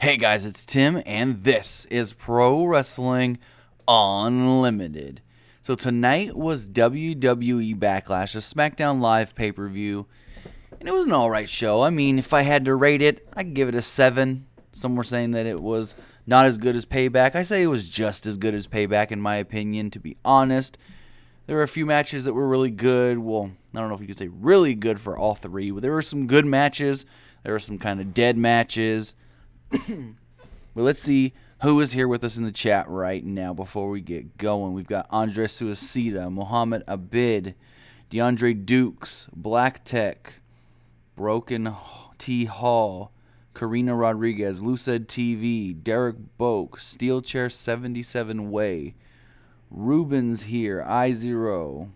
Hey guys, it's Tim, and this is Pro Wrestling Unlimited. So tonight was WWE Backlash, a SmackDown Live pay-per-view, and it was an alright show. I mean, if I had to rate it, I'd give it a 7. Some were saying that it was not as good as Payback. I say it was just as good as Payback, in my opinion, to be honest. There were a few matches that were really good. Well, I don't know if you could say really good for all three, but there were some good matches. There were some kind of dead matches. But let's see who is here with us in the chat right now before we get going. We've got Andres Suicida, Mohammed Abid, DeAndre Dukes, Black Tech, Broken T. Hall, Karina Rodriguez, Lucid TV, Derek Boak, Steel Chair 77 Way, Ruben's here, I0,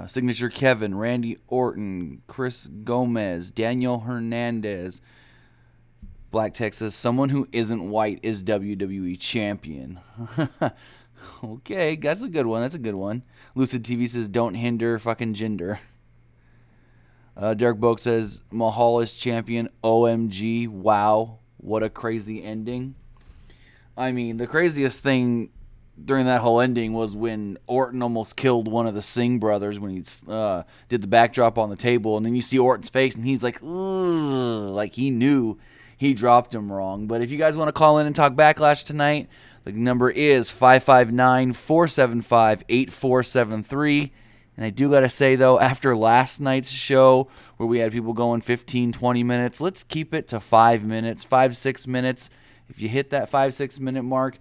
Signature Kevin, Randy Orton, Chris Gomez, Daniel Hernandez. Black Tech says, someone who isn't white is WWE champion. Okay, that's a good one. Lucid TV says, don't hinder fucking gender. Derek Boak says, Mahal is champion. OMG. Wow. What a crazy ending. I mean, the craziest thing during that whole ending was when Orton almost killed one of the Singh brothers when he did the backdrop on the table. And then you see Orton's face, and he's like, ugh, like he knew he dropped him wrong. But if you guys want to call in and talk Backlash tonight, the number is 559-475-8473. And I do got to say, though, after last night's show where we had people going 15, 20 minutes, let's keep it to 5 minutes, 6 minutes. If you hit that 5-6 minute mark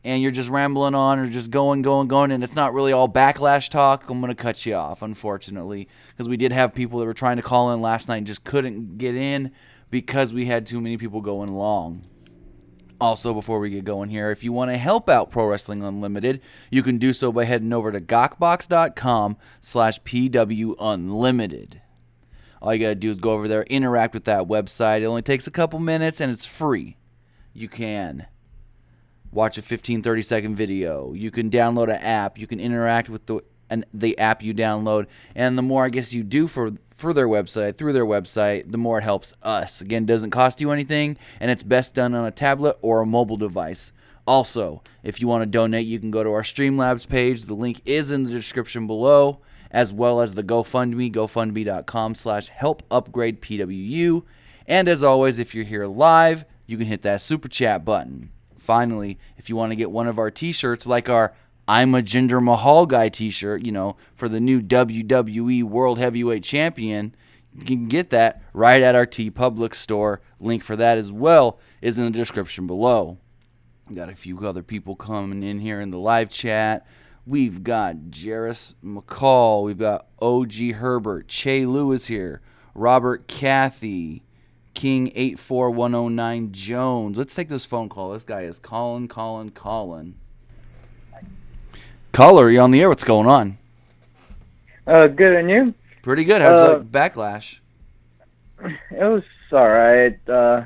and you're just rambling on or just going, and it's not really all Backlash talk, I'm going to cut you off, unfortunately, because we did have people that were trying to call in last night and just couldn't get in because we had too many people going long. Also, before we get going here, if you want to help out Pro Wrestling Unlimited, you can do so by heading over to gawkbox.com/PWUnlimited. All you got to do is go over there, interact with that website. It only takes a couple minutes, and it's free. You can watch a 15, 30-second video. You can download an app. You can interact with the app you download. And the more, I guess, you do for their website, through their website, the more it helps us. Again, it doesn't cost you anything, and it's best done on a tablet or a mobile device. Also, if you want to donate, you can go to our Streamlabs page. The link is in the description below, as well as the GoFundMe, gofundme.com/helpupgradepwu. And as always, if you're here live, you can hit that super chat button. Finally, if you want to get one of our t-shirts, like our I'm a Jinder Mahal guy t-shirt, for the new WWE World Heavyweight Champion, you can get that right at our TeePublic store. Link for that as well is in the description below. We got a few other people coming in here in the live chat. We've got Jarris McCall. We've got OG Herbert. Che Lewis here. Robert Cathy. King 84109 Jones. Let's take this phone call. This guy is calling. Caller, you're on the air. What's going on? Good, and you? Pretty good. How'd you like Backlash? It was alright. The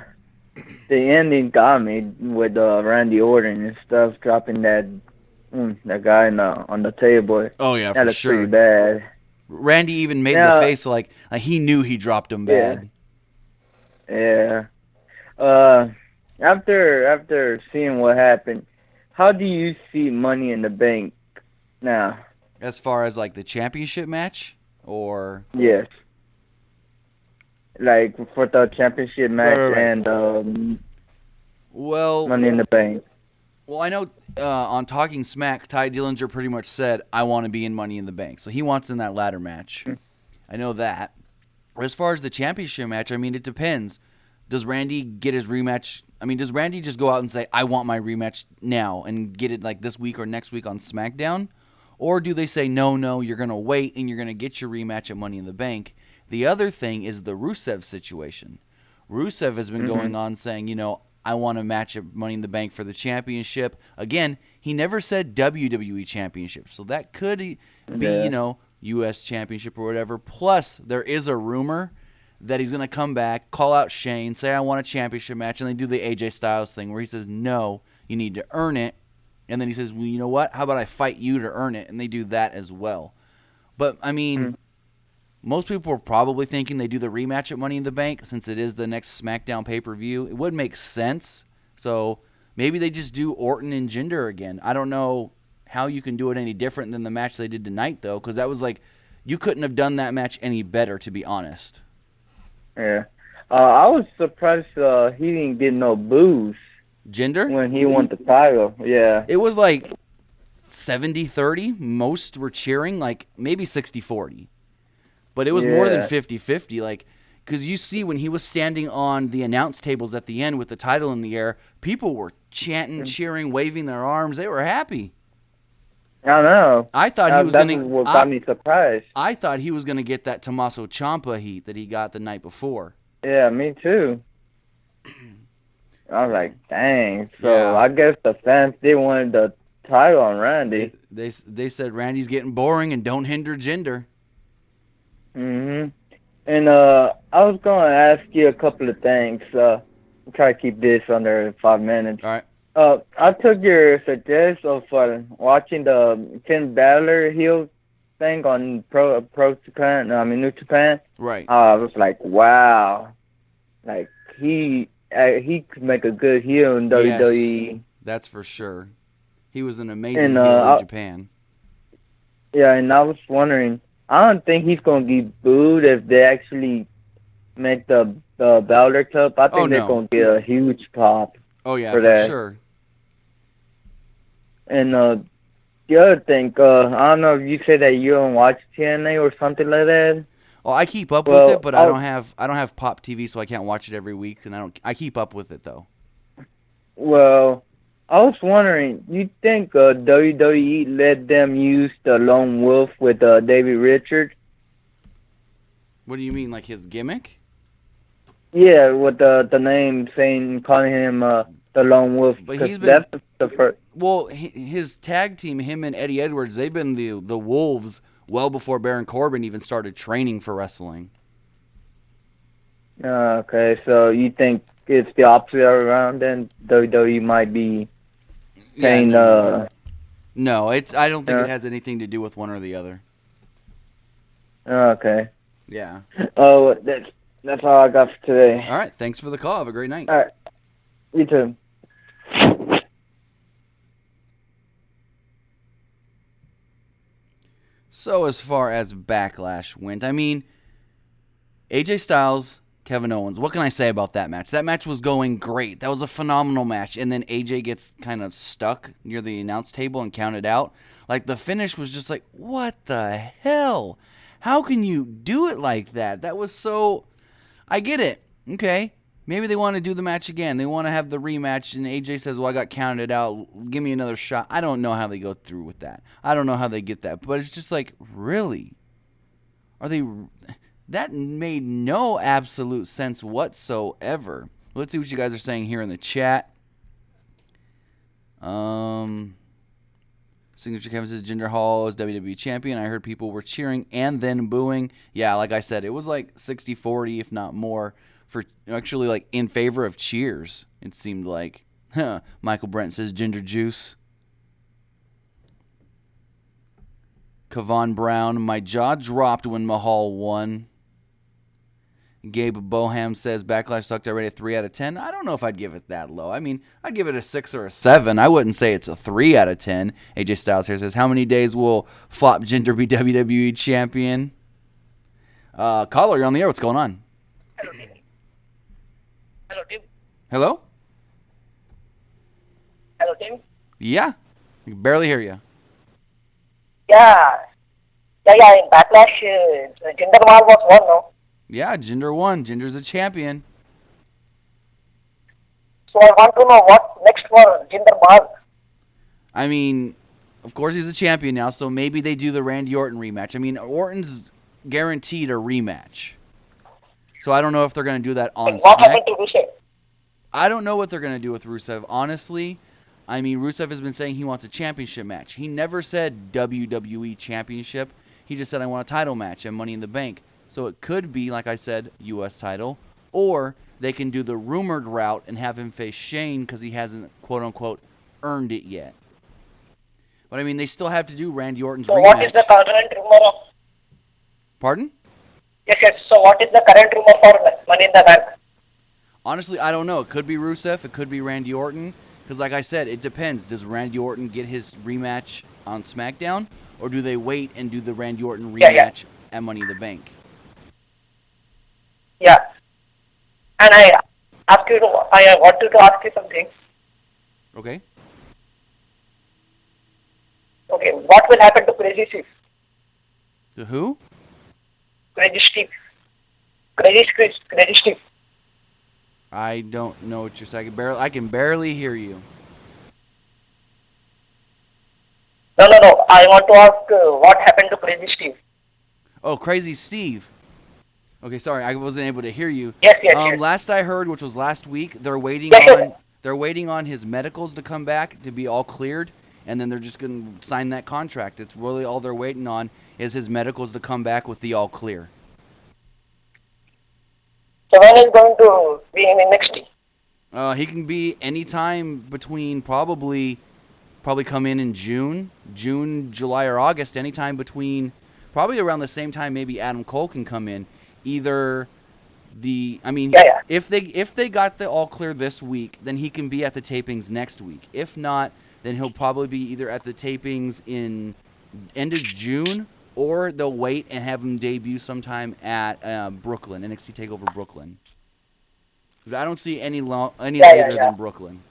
ending got me with Randy Orton and stuff, dropping that guy on the table. Oh, yeah, that for sure. Pretty bad. Randy even made the face like he knew he dropped him bad. Yeah. After seeing what happened, how do you see Money in the Bank now? As far as like the championship match, or yes, like for the championship match right. and Money in the Bank. Well, I know on Talking Smack, Ty Dillinger pretty much said, I want to be in Money in the Bank. So he wants in that ladder match. I know that. As far as the championship match, I mean, it depends. Does Randy get his rematch? I mean, does Randy just go out and say, I want my rematch now and get it like this week or next week on SmackDown? Or do they say, no, you're going to wait and you're going to get your rematch at Money in the Bank? The other thing is the Rusev situation. Rusev has been going on saying, I want a match at Money in the Bank for the championship. Again, he never said WWE Championship. So that could be, U.S. Championship or whatever. Plus, there is a rumor that he's going to come back, call out Shane, say, I want a championship match, and they do the AJ Styles thing where he says, no, you need to earn it. And then he says, well, you know what? How about I fight you to earn it? And they do that as well. But, I mean, most people were probably thinking they do the rematch at Money in the Bank since it is the next SmackDown pay-per-view. It would make sense. So maybe they just do Orton and Jinder again. I don't know how you can do it any different than the match they did tonight, though, because that was like, you couldn't have done that match any better, to be honest. Yeah. I was surprised he didn't get no boos. Jinder? When he won the title, yeah. It was like 70-30. Most were cheering, like maybe 60-40. But it was more than 50-50, like, because you see when he was standing on the announce tables at the end with the title in the air, people were chanting, cheering, waving their arms. They were happy. I know. I thought he was going to. That's what got me surprised. I thought he was going to get that Tommaso Ciampa heat that he got the night before. Yeah, me too. I was like, dang. So Yeah. I guess the fans did want the title on Randy. They said Randy's getting boring and don't hinder Jinder. And I was going to ask you a couple of things. I'll try to keep this under 5 minutes. All right. I took your suggestion of watching the Finn Balor heel thing on New Japan. Right. I was like, wow, like he could make a good heel in WWE. Yes, that's for sure. He was an amazing heel in Japan. Yeah, and I was wondering, I don't think he's gonna get booed if they actually make the Balor Cup. I think they're gonna get a huge pop. Oh yeah, for sure. And the other thing, I don't know if you say that you don't watch TNA or something like that. Oh, I keep up with it, but I don't have Pop TV, so I can't watch it every week. And I keep up with it though. Well, I was wondering, you think WWE let them use the Lone Wolf with David Richards? What do you mean, like his gimmick? Yeah, with the name calling him the Lone Wolf. But he's been, that's the first. Well, his tag team, him and Eddie Edwards, they've been the Wolves well before Baron Corbin even started training for wrestling. Okay, so you think it's the opposite around, then WWE might be saying No, I don't think it has anything to do with one or the other. Okay. Yeah. Oh, that's all I got for today. All right, thanks for the call. Have a great night. All right. You too. So as far as Backlash went, I mean, AJ Styles, Kevin Owens, what can I say about that match? That match was going great. That was a phenomenal match. And then AJ gets kind of stuck near the announce table and counted out. Like, the finish was just like, what the hell? How can you do it like that? That was so... I get it. Okay. Maybe they want to do the match again. They want to have the rematch, and AJ says, well, I got counted out. Give me another shot. I don't know how they go through with that. I don't know how they get that. But it's just like, really? Are they... That made no absolute sense whatsoever. Let's see what you guys are saying here in the chat. Signature Kevin says Jinder Mahal is WWE champion. I heard people were cheering and then booing. Yeah, like I said, it was like 60-40, if not more, for actually like in favor of cheers. It seemed like. Michael Brent says Ginger Juice. Kevon Brown, my jaw dropped when Mahal won. Gabe Boham says Backlash sucked. I rate it 3 out of 10. I don't know if I'd give it that low. I mean, I'd give it a 6 or a 7. I wouldn't say it's a 3 out of 10. AJ Styles here says, how many days will Flop Jinder be WWE champion? Caller, you're on the air. What's going on? Hello, Tim. Hello, Tim. Hello? Hello, Tim. Yeah. I can barely hear you. Yeah. In Backlash, Jinder Mahal was won, no? Yeah, Jinder won. Jinder's a champion. So I want to know what next for Jinder Mahal. I mean, of course he's a champion now, so maybe they do the Randy Orton rematch. I mean, Orton's guaranteed a rematch. So I don't know if they're going to do that on What happened to Rusev? I don't know what they're going to do with Rusev. Honestly, I mean, Rusev has been saying he wants a championship match. He never said WWE championship. He just said, I want a title match and Money in the Bank. So it could be, like I said, U.S. title. Or they can do the rumored route and have him face Shane because he hasn't, quote-unquote, earned it yet. But, I mean, they still have to do Randy Orton's rematch. What is the alternate rumor of? Pardon? Yes, yes. So what is the current rumor for Money in the Bank? Honestly, I don't know. It could be Rusev. It could be Randy Orton. Because, like I said, it depends. Does Randy Orton get his rematch on SmackDown, or do they wait and do the Randy Orton Yeah, yeah, rematch at Money in the Bank? yeah. And I wanted to ask you something. Okay. Okay, what will happen to Crazy Steve? To who? Crazy Steve. Crazy Steve. I don't know what you're saying. I can barely hear you. No, no, no. I want to ask what happened to Crazy Steve. Oh, Crazy Steve. Okay, sorry, I wasn't able to hear you. Yes, yes, yes. Last I heard, which was last week, they're waiting Yes, on yes. they're waiting on his medicals to come back to be all cleared, and then they're just gonna sign that contract. It's really all they're waiting on is his medicals to come back with the all clear. So when is going to be in NXT? He can be anytime between probably come in June, July, or August. Anytime between probably around the same time. Maybe Adam Cole can come in. Either Yeah, yeah. if they got the all clear this week, then he can be at the tapings next week. If not, then he'll probably be either at the tapings in end of June, or they'll wait and have him debut sometime at Brooklyn, NXT Takeover Brooklyn. I don't see any Yeah, later yeah. than Brooklyn.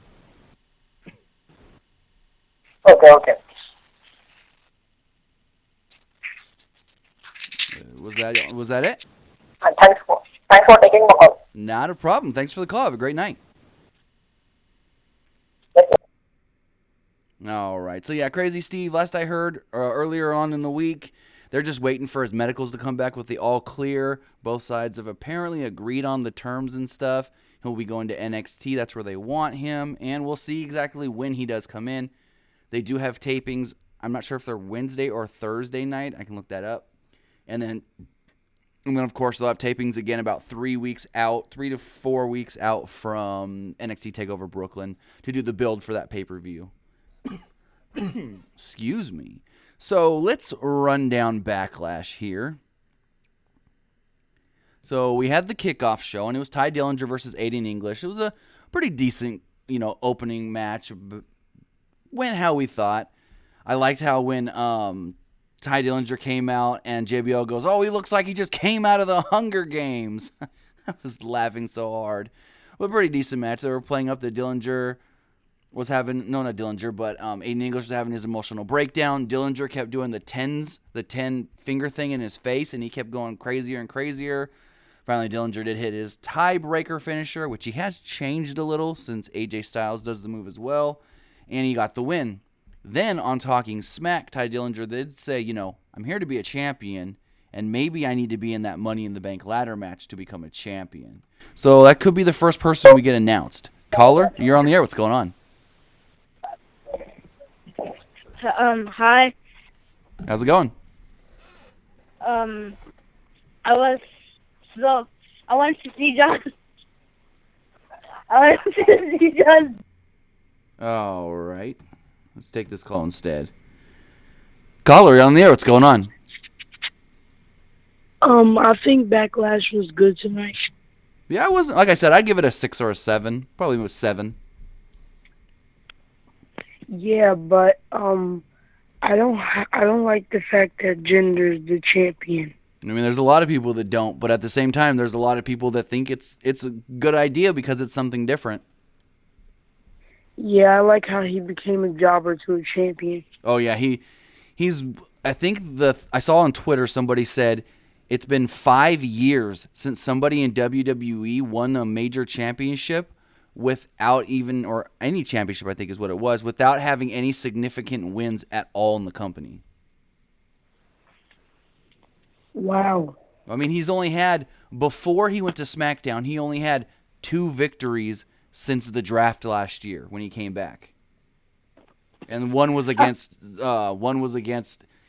Okay, okay. Was that it? And thanks for taking my call. Not a problem. Thanks for the call. Have a great night. Yes, yes. All right. So, yeah, Crazy Steve, last I heard earlier on in the week, they're just waiting for his medicals to come back with the all clear. Both sides have apparently agreed on the terms and stuff. He'll be going to NXT. That's where they want him. And we'll see exactly when he does come in. They do have tapings. I'm not sure if they're Wednesday or Thursday night. I can look that up. And then, of course, they'll have tapings again about 3 to 4 weeks out from NXT TakeOver Brooklyn to do the build for that pay-per-view. Excuse me. So let's run down Backlash here. So we had the kickoff show, and it was Ty Dillinger versus Aiden English. It was a pretty decent, opening match. Went how we thought. I liked how when Ty Dillinger came out and JBL goes, "Oh, he looks like he just came out of the Hunger Games." I was laughing so hard. But pretty decent match. They were playing up that Dillinger was having, no, not Dillinger, but Aiden English was having his emotional breakdown. Dillinger kept doing the 10 finger thing in his face, and he kept going crazier and crazier. Finally, Dillinger did hit his tiebreaker finisher, which he has changed a little since AJ Styles does the move as well, and he got the win. Then, on Talking Smack, Ty Dillinger did say, I'm here to be a champion, and maybe I need to be in that Money in the Bank ladder match to become a champion. So that could be the first person we get announced. Caller, you're on the air. What's going on? Hi. How's it going? I want to see John. I want to see John. All right. Let's take this call instead. Caller, you're on the air. What's going on? I think Backlash was good tonight. Yeah, I wasn't. Like I said, I'd give it a 6 or a 7. Probably a 7. Yeah, but I don't like the fact that Jinder's the champion. I mean, there's a lot of people that don't, but at the same time, there's a lot of people that think it's a good idea because it's something different. Yeah, I like how he became a jobber to a champion. Oh yeah, he's. I think I saw on Twitter somebody said it's been 5 years since somebody in WWE won a major championship without even, or any championship, I think is what it was, without having any significant wins at all in the company. Wow. I mean, he's only had, before he went to SmackDown, he only had 2 victories since the draft last year when he came back. And one was against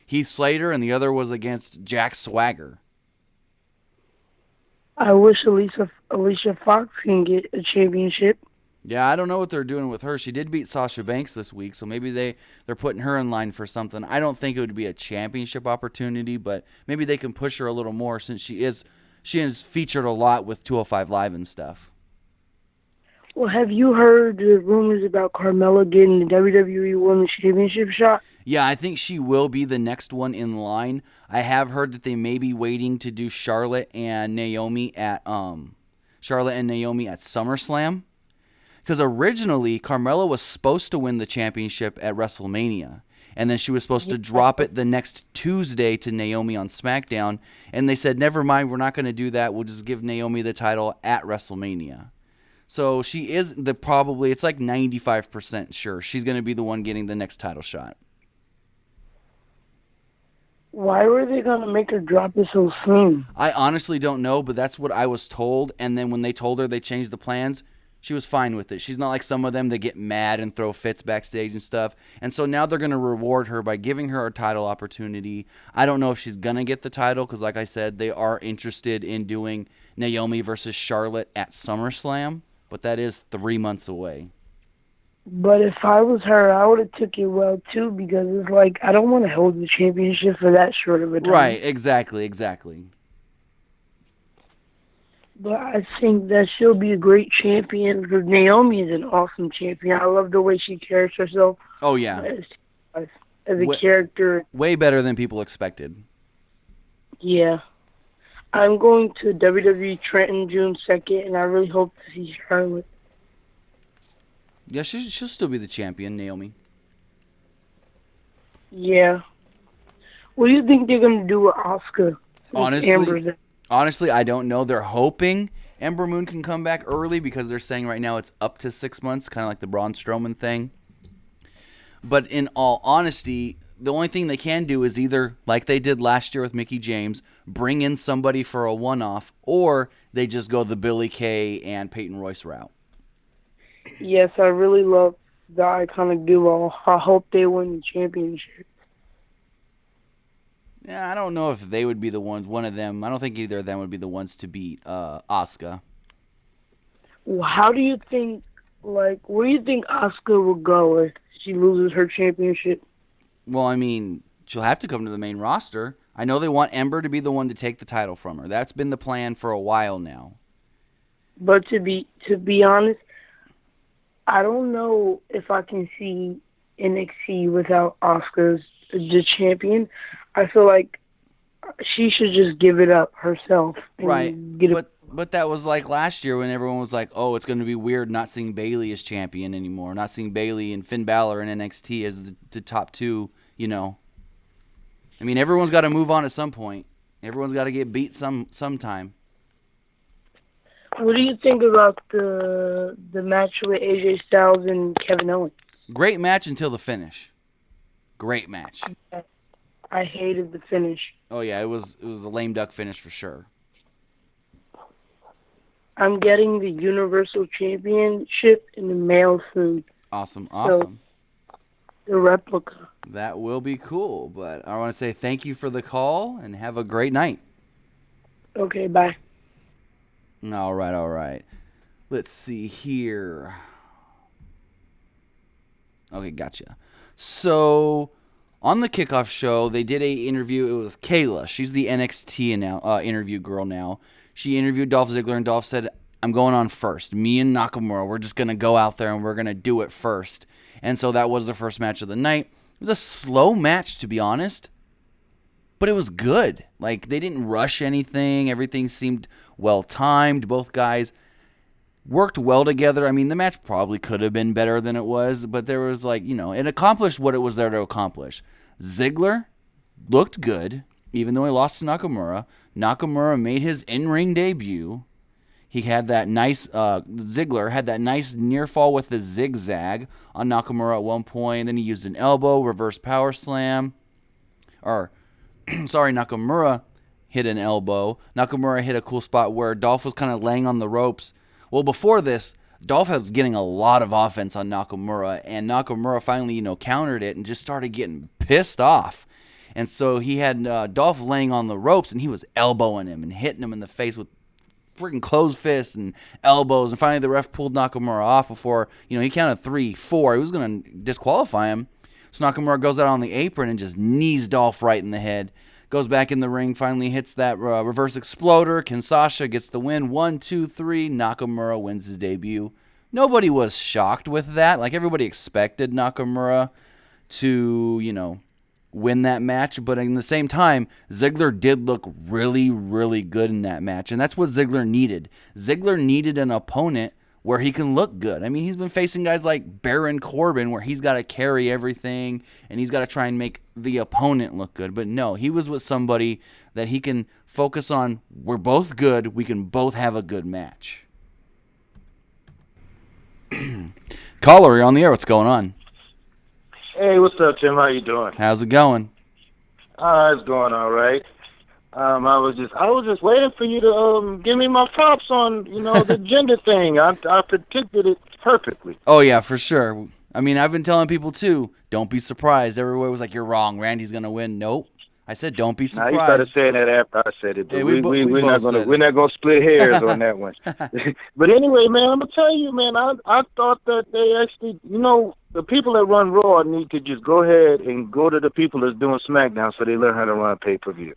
Heath Slater, and the other was against Jack Swagger. I wish Alicia Fox can get a championship. Yeah, I don't know what they're doing with her. She did beat Sasha Banks this week, so maybe they're putting her in line for something. I don't think it would be a championship opportunity, but maybe they can push her a little more since she is featured a lot with 205 Live and stuff. Well, have you heard the rumors about Carmella getting the WWE Women's Championship shot? Yeah, I think she will be the next one in line. I have heard that they may be waiting to do Charlotte and Naomi at SummerSlam. Because originally, Carmella was supposed to win the championship at WrestleMania. And then she was supposed to drop it the next Tuesday to Naomi on SmackDown. And they said, never mind, we're not going to do that. We'll just give Naomi the title at WrestleMania. So she is it's like 95% sure she's going to be the one getting the next title shot. Why were they going to make her drop it so soon? I honestly don't know, but that's what I was told. And then when they told her they changed the plans, she was fine with it. She's not like some of them that get mad and throw fits backstage and stuff. And so now they're going to reward her by giving her a title opportunity. I don't know if she's going to get the title because, like I said, they are interested in doing Naomi versus Charlotte at SummerSlam. But that is 3 months away. But if I was her, I would have took it well, too, because it's like, I don't want to hold the championship for that short of a time. Right, exactly. But I think that she'll be a great champion because Naomi is an awesome champion. I love the way she carries herself. Oh, yeah. As a character. Way better than people expected. Yeah. I'm going to WWE Trenton June 2nd, and I really hope to see Charlotte. Yeah, she'll still be the champion, Naomi. Yeah. What do you think they're going to do with Asuka? Honestly, I don't know. They're hoping Ember Moon can come back early because they're saying right now it's up to 6 months, kind of like the Braun Strowman thing. But in all honesty, the only thing they can do is either, like they did last year with Mickie James, bring in somebody for a one-off, or they just go the Billie Kay and Peyton Royce route. Yes, I really love the Iconic Duo. I hope they win the championship. Yeah, I don't know if they would be the ones, one of them. I don't think either of them would be the ones to beat Asuka. Well, how do you think, where do you think Asuka will go if she loses her championship? Well, I mean, she'll have to come to the main roster. I know they want Ember to be the one to take the title from her. That's been the plan for a while now. But to be honest, I don't know if I can see NXT without Asuka as the champion. I feel like she should just give it up herself. Right. But that was like last year when everyone was like, oh, it's going to be weird not seeing Bayley as champion anymore. Not seeing Bayley and Finn Balor in NXT as the top two, I mean, everyone's got to move on at some point. Everyone's got to get beat sometime. What do you think about the match with AJ Styles and Kevin Owens? Great match until the finish. Great match. I hated the finish. Oh, yeah, it was a lame duck finish for sure. I'm getting the Universal Championship in the mail soon. Awesome. So, the replica. That will be cool, but I want to say thank you for the call and have a great night. Okay, bye. All right. Let's see here. Okay, gotcha. So, on the kickoff show, they did a interview. It was Kayla. She's the NXT interview girl now. She interviewed Dolph Ziggler, and Dolph said, I'm going on first. Me and Nakamura, we're just going to go out there, and we're going to do it first. And so that was the first match of the night. It was a slow match, to be honest, but it was good. Like, they didn't rush anything. Everything seemed well-timed. Both guys worked well together. I mean, the match probably could have been better than it was, but there was it accomplished what it was there to accomplish. Ziggler looked good, even though he lost to Nakamura. Nakamura made his in-ring debut. He had that nice, Ziggler had that nice near fall with the zigzag on Nakamura at one point. Then he used an elbow, reverse power slam. Nakamura hit an elbow. Nakamura hit a cool spot where Dolph was kind of laying on the ropes. Well, before this, Dolph was getting a lot of offense on Nakamura, and Nakamura finally, countered it and just started getting pissed off. And so he had Dolph laying on the ropes, and he was elbowing him and hitting him in the face with freaking closed fists and elbows, and finally the ref pulled Nakamura off before, he counted 3, 4. He was going to disqualify him. So Nakamura goes out on the apron and just knees Dolph right in the head. Goes back in the ring, finally hits that reverse exploder. Kinshasa gets the win. 1, 2, 3. Nakamura wins his debut. Nobody was shocked with that. Like, everybody expected Nakamura to, win that match. But in the same time, Ziggler did look really, really good in that match. And that's what Ziggler needed. Ziggler needed an opponent where he can look good. I mean, he's been facing guys like Baron Corbin where he's got to carry everything and he's got to try and make the opponent look good. But no, he was with somebody that he can focus on. We're both good. We can both have a good match. Caller, you're on the air. What's going on? Hey, what's up, Tim? How you doing? How's it going? It's going all right. I was just waiting for you to give me my props on, the gender thing. I predicted it perfectly. Oh yeah, for sure. I mean, I've been telling people too, don't be surprised. Everybody was like, "You're wrong. Randy's gonna win." Nope. I said, "Don't be surprised." Now, you started saying that after I said it. Hey, we're not gonna split hairs on that one. But anyway, man, I'm gonna tell you, man. I thought that they actually, the people that run Raw need to just go ahead and go to the people that's doing SmackDown so they learn how to run pay-per-view.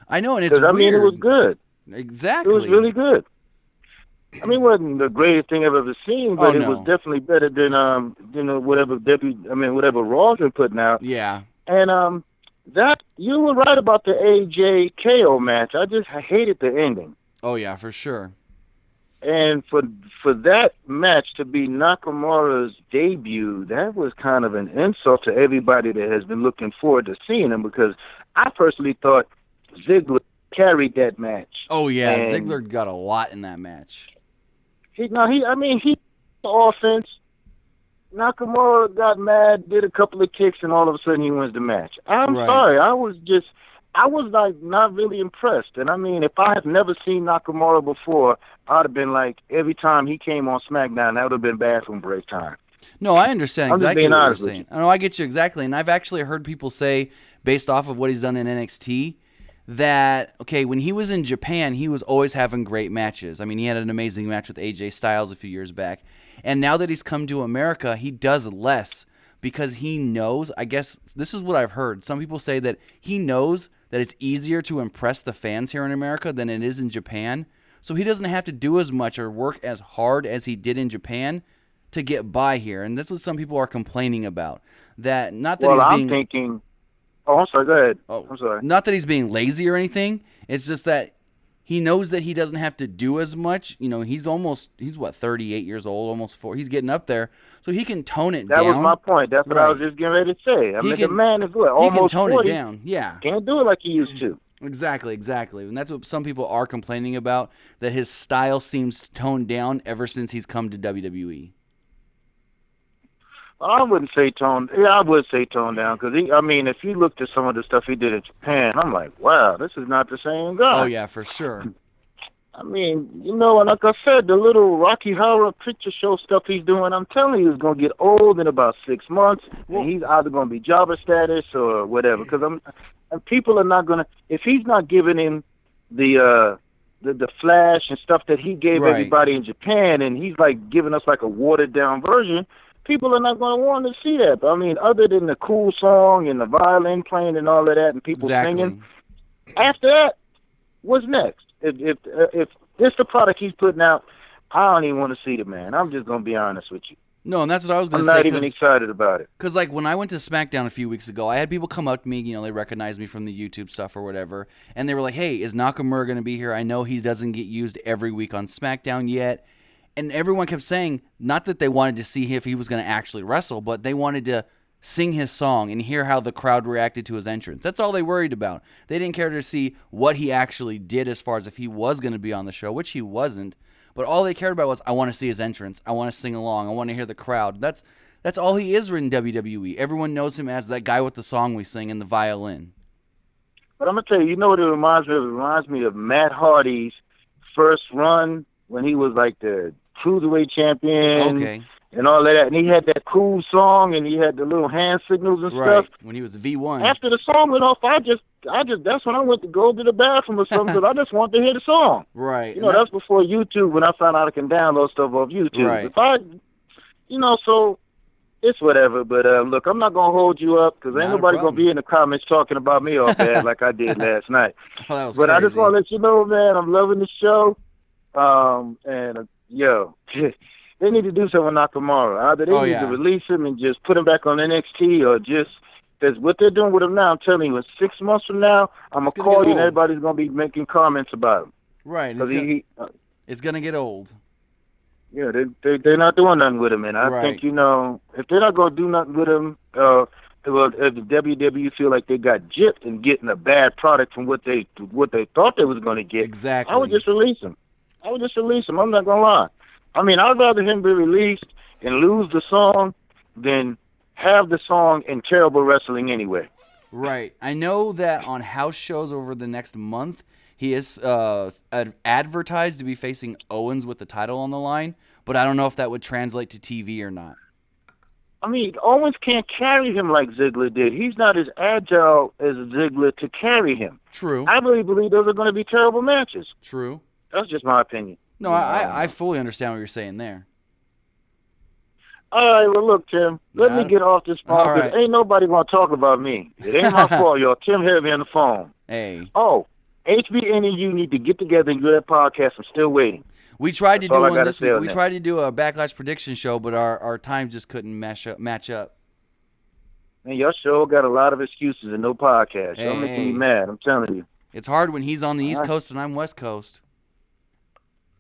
I know, and it's weird. I mean, it was good. Exactly. It was really good. I mean, it wasn't the greatest thing I've ever seen, but it was definitely better than whatever Raw's been putting out. Yeah. And that you were right about the AJ KO match. I hated the ending. Oh yeah, for sure. And for that match to be Nakamura's debut, that was kind of an insult to everybody that has been looking forward to seeing him, because I personally thought Ziggler carried that match. Oh yeah, and Ziggler got a lot in that match. He offense. Nakamura got mad, did a couple of kicks, and all of a sudden he wins the match. I'm sorry, I was like not really impressed. And I mean, if I had never seen Nakamura before, I'd have been like, every time he came on SmackDown, that would have been bathroom break time. No, I understand exactly what you're saying. You. No, I get you exactly. And I've actually heard people say, based off of what he's done in NXT, that, okay, when he was in Japan, he was always having great matches. I mean, he had an amazing match with AJ Styles a few years back. And now that he's come to America, he does less because he knows, I guess, this is what I've heard. Some people say that he knows that it's easier to impress the fans here in America than it is in Japan. So he doesn't have to do as much or work as hard as he did in Japan to get by here. And that's what some people are complaining about. That not that I'm thinking... Oh, I'm sorry. Go ahead. I'm sorry. Not that he's being lazy or anything. It's just that he knows that he doesn't have to do as much. He's 38 years old, almost 4. He's getting up there, so he can tone it down. That was my point. That's what I was just getting ready to say. I mean, the man is what, almost 40. He can tone it down. Yeah. Can't do it like he used to. Exactly. And that's what some people are complaining about, that his style seems toned down ever since he's come to WWE. I wouldn't say toned. Yeah, I would say toned down, because if you looked at some of the stuff he did in Japan, I'm like, wow, this is not the same guy. Oh yeah, for sure. I mean, and like I said, the little Rocky Horror Picture Show stuff he's doing, I'm telling you, he's gonna get old in about 6 months, and he's either gonna be jobber status or whatever. Because people are not gonna, if he's not giving him the flash and stuff that he gave everybody in Japan, and he's like giving us like a watered down version. People are not going to want to see that. But, I mean, other than the cool song and the violin playing and all of that and people singing, after that, what's next? If this the product he's putting out, I don't even want to see the man. I'm just going to be honest with you. No, and that's what I was going to say. I'm not even excited about it. Because, like, when I went to SmackDown a few weeks ago, I had people come up to me, they recognized me from the YouTube stuff or whatever, and they were like, hey, is Nakamura going to be here? I know he doesn't get used every week on SmackDown yet. And everyone kept saying, not that they wanted to see if he was going to actually wrestle, but they wanted to sing his song and hear how the crowd reacted to his entrance. That's all they worried about. They didn't care to see what he actually did as far as if he was going to be on the show, which he wasn't. But all they cared about was, I want to see his entrance. I want to sing along. I want to hear the crowd. That's all he is in WWE. Everyone knows him as that guy with the song we sing and the violin. But I'm going to tell you, what it reminds me of? It reminds me of Matt Hardy's first run when he was like the Cruiserweight champion. Okay. and all of that. And he had that cool song, and he had the little hand signals and Right. stuff. When he was V1. After the song went off, I just that's when I went to go to the bathroom or something, because I just wanted to hear the song. Right. You know, that's before YouTube, when I found out I can download stuff off YouTube. Right. If I, so it's whatever. But look, I'm not gonna hold you up, because ain't Not a nobody gonna problem. be in the comments talking about me all bad like I did last night. Oh, that was But I just crazy. want to let you know, man, I'm loving the show. Yo, they need to do something with Nakamura. Either they need to release him and just put him back on NXT, or just, because what they're doing with him now, I'm telling you, in 6 months from now, I'm going to call you and everybody's going to be making comments about him. Right. It's going to get old. Yeah, they're not doing nothing with him, and I think, if they're not going to do nothing with him, if the WWE feel like they got gypped and getting a bad product from what they thought they was going to get, exactly, I would just release him. I'm not going to lie. I mean, I'd rather him be released and lose the song than have the song in terrible wrestling anyway. Right. I know that on house shows over the next month, he is advertised to be facing Owens with the title on the line, but I don't know if that would translate to TV or not. I mean, Owens can't carry him like Ziggler did. He's not as agile as Ziggler to carry him. True. I really believe those are going to be terrible matches. True. That's just my opinion. No, I fully understand what you're saying there. All right, well, look, Tim, let me get off this phone, because ain't nobody going to talk about me. It ain't my fault, y'all. Tim had me on the phone. Hey. Oh, HBN and you need to get together and do that podcast. I'm still waiting. We tried to do one this week. We that. tried to do a Backlash prediction show, but our time just couldn't match up. Man, your show got a lot of excuses and no podcast. Y'all making me mad, I'm telling you. It's hard when he's on the East Coast and I'm West Coast.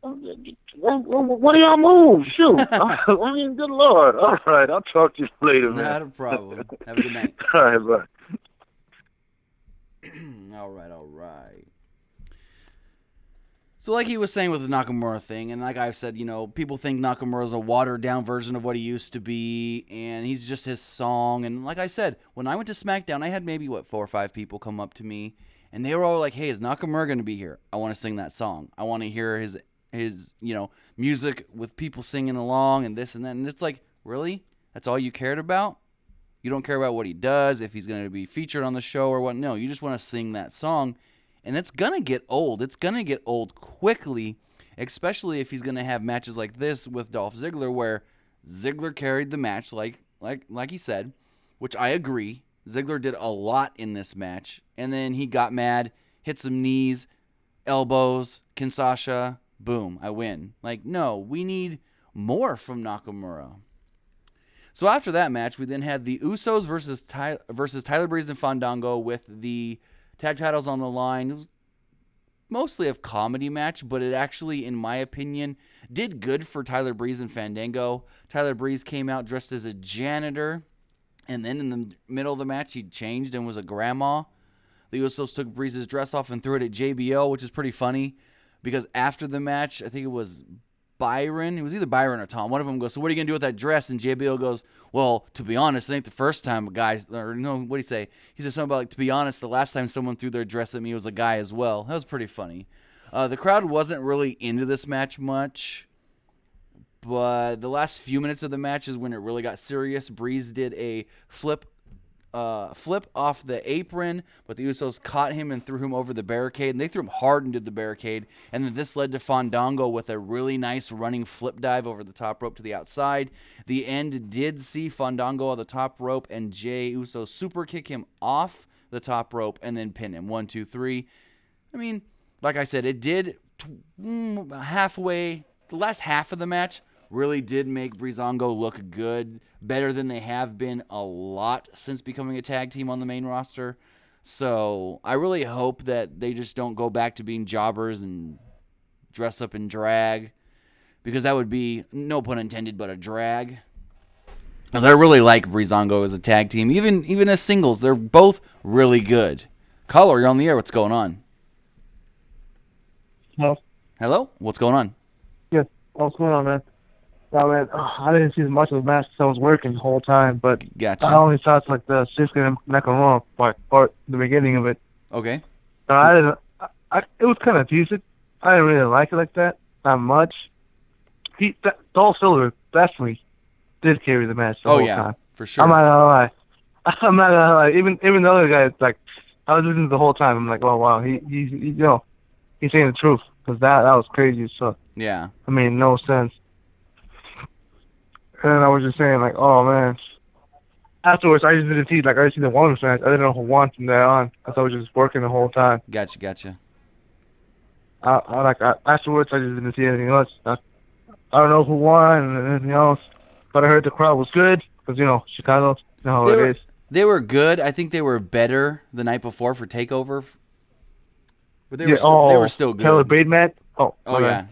What do y'all move? Shoot. I mean, good Lord. All right, I'll talk to you later, man. Not a problem. Have a good night. All right, bye. All right. So like he was saying with the Nakamura thing, and like I've said, people think Nakamura's a watered-down version of what he used to be, and he's just his song. And like I said, when I went to SmackDown, I had maybe, 4 or 5 people come up to me, and they were all like, hey, is Nakamura going to be here? I want to sing that song. I want to hear his music with people singing along and this and that. And it's like, really? That's all you cared about? You don't care about what he does, if he's going to be featured on the show or what? No, you just want to sing that song. And it's going to get old. It's going to get old quickly, especially if he's going to have matches like this with Dolph Ziggler, where Ziggler carried the match like he said, which I agree. Ziggler did a lot in this match. And then he got mad, hit some knees, elbows, Kinshasa, boom, I win. Like, no, we need more from Nakamura. So after that match, we then had the Usos versus Tyler Breeze and Fandango with the tag titles on the line. It was mostly a comedy match, but it actually, in my opinion, did good for Tyler Breeze and Fandango. Tyler Breeze came out dressed as a janitor, and then in the middle of the match, he changed and was a grandma. The Usos took Breeze's dress off and threw it at JBL, which is pretty funny, because after the match, I think it was Byron. It was either Byron or Tom. One of them goes, so what are you going to do with that dress? And JBL goes, well, to be honest, it ain't the first time a guy, or no, what did he say? He said something about, like, to be honest, the last time someone threw their dress at me was a guy as well. That was pretty funny. The crowd wasn't really into this match much, but the last few minutes of the match is when it really got serious. Breeze did a flip off the apron, but the Usos caught him and threw him over the barricade, and they threw him hard into the barricade, and then this led to Fandango with a really nice running flip dive over the top rope to the outside. The end did see Fandango on the top rope, and Jey Uso super kick him off the top rope and then pin him. 1, 2, 3. I mean, like I said, it did halfway, the last half of the match really did make Breezango look good, better than they have been a lot since becoming a tag team on the main roster. So I really hope that they just don't go back to being jobbers and dress up in drag, because that would be, no pun intended, but a drag. Because I really like Breezango as a tag team, even as singles. They're both really good. Caller, you're on the air. What's going on? Hello? What's going on? Yes. What's going on, man? No, man, I didn't see much of the match because I was working the whole time, but gotcha. I only saw like the Shinsuke Nakamura part, or the beginning of it. Okay. It was kind of decent. I didn't really like it like that, not much. Dolph Ziggler definitely did carry the match the Oh whole yeah, time. for sure. I'm not gonna lie. I'm not gonna lie. Even the other guy, like, I was listening the whole time. I'm like, oh wow, he's saying the truth, because that was crazy. So Yeah. I mean, no sense. And I was just saying, like, oh man. Afterwards, I just didn't see, like, I just seen the women's match. I didn't know who won from there on. I thought I was just working the whole time. Gotcha. Afterwards, I just didn't see anything else. I don't know who won and anything else, but I heard the crowd was good because Chicago, you know how it is. They were good. I think they were better the night before for Takeover, but they were still good. Taylor Bate match. Oh yeah.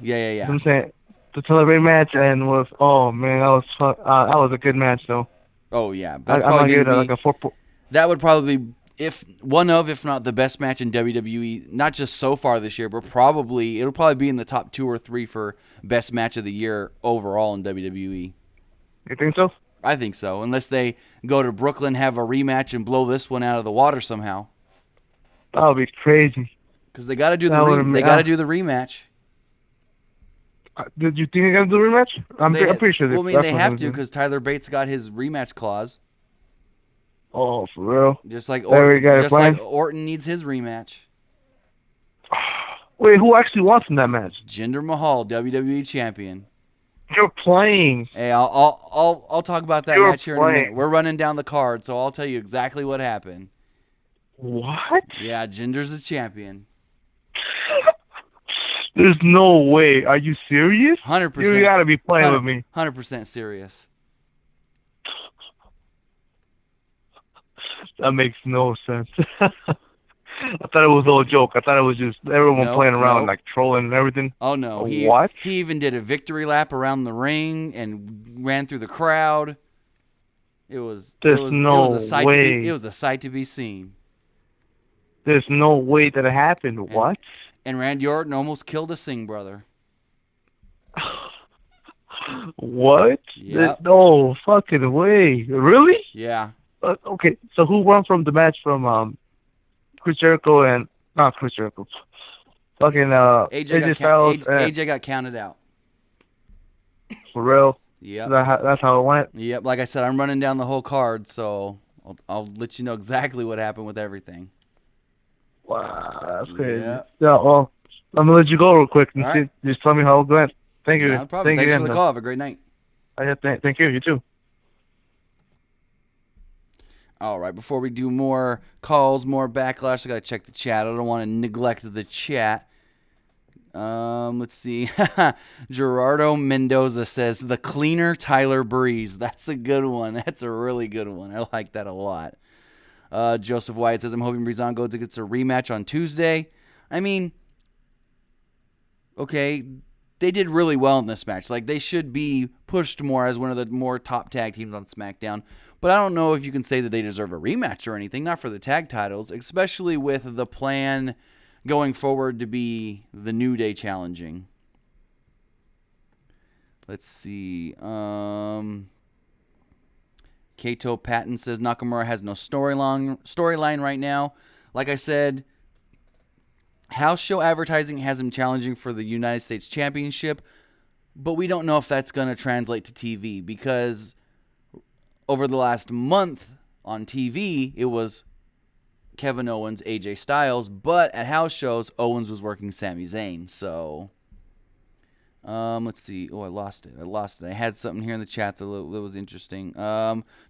I'm saying the Taylor Bate match and was that was a good match though. Oh yeah, I'm gonna give it like a 4. That would probably be if not the best match in WWE, not just so far this year, but it'll probably be in the top 2 or 3 for best match of the year overall in WWE. You think so? I think so, unless they go to Brooklyn, have a rematch, and blow this one out of the water somehow. That would be crazy. Because they got to do the rematch. Did you think they're gonna do the rematch? I'm pretty sure. They have to because Tyler Bates got his rematch clause. Oh, for real? Just like Orton needs his rematch. Wait, who actually won from that match? Jinder Mahal, WWE champion. You're playing. Hey, I'll talk about that match here in a minute. We're running down the card, so I'll tell you exactly what happened. What? Yeah, Jinder's the champion. There's no way. Are you serious? 100%. You gotta be playing with me. 100% serious. That makes no sense. I thought it was all a joke. I thought it was just everyone playing around, like trolling and everything. Oh no! What? He even did a victory lap around the ring and ran through the crowd. It was a sight to be seen. There's no way that it happened. What? And Randy Orton almost killed a Singh brother. What? Yep. There's no fucking way. Really? Yeah. Okay, so who won from the match from Chris Jericho and not Chris Jericho? Fucking AJ Styles. AJ got counted out. For real? Yeah. That's how it went. Yep. Like I said, I'm running down the whole card, so I'll let you know exactly what happened with everything. Wow, that's crazy. Yeah. Well, I'm gonna let you go real quick and right. just tell me how it went. Thank you. No problem. Thanks for the call. Have a great night. Thank you. You too. All right, before we do more calls, more backlash, I got to check the chat. I don't want to neglect the chat. Let's see. Gerardo Mendoza says, the cleaner Tyler Breeze. That's a good one. That's a really good one. I like that a lot. Joseph Wyatt says, I'm hoping Breezango gets a rematch on Tuesday. I mean, okay, they did really well in this match. Like, they should be pushed more as one of the more top tag teams on SmackDown. But I don't know if you can say that they deserve a rematch or anything, not for the tag titles, especially with the plan going forward to be the New Day challenging. Let's see. Kato Patton says Nakamura has no storyline right now. Like I said, house show advertising has him challenging for the United States Championship, but we don't know if that's going to translate to TV because over the last month on TV, it was Kevin Owens, AJ Styles, but at house shows, Owens was working Sami Zayn. So, let's see. Oh, I lost it. I had something here in the chat that was interesting.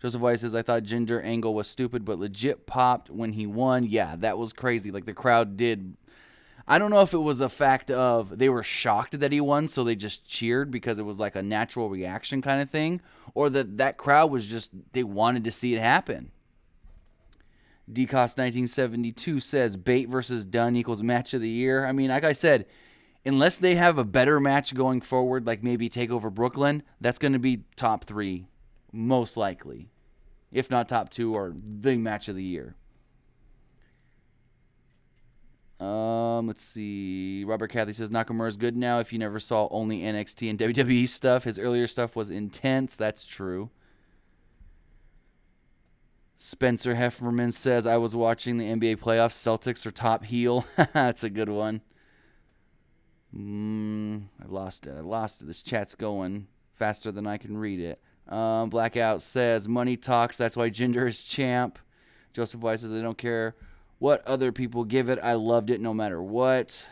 Joseph White says, I thought Jinder Angle was stupid, but legit popped when he won. Yeah, that was crazy. Like, the crowd did. I don't know if it was a fact of they were shocked that he won, so they just cheered because it was like a natural reaction kind of thing, or that crowd was just, they wanted to see it happen. DCOS1972 says Bate versus Dunn equals match of the year. I mean, like I said, unless they have a better match going forward, like maybe Takeover Brooklyn, that's going to be top 3, most likely. If not top 2 or the match of the year. Let's see. Robert Cathy says Nakamura's good now. If you never saw only NXT and WWE stuff, his earlier stuff was intense. That's true. Spencer Hefferman says, I was watching the NBA playoffs. Celtics are top heel. That's a good one. I lost it. This chat's going faster than I can read it. Blackout says, money talks, that's why Jinder is champ. Joseph White says, I don't care what other people give it. I loved it no matter what.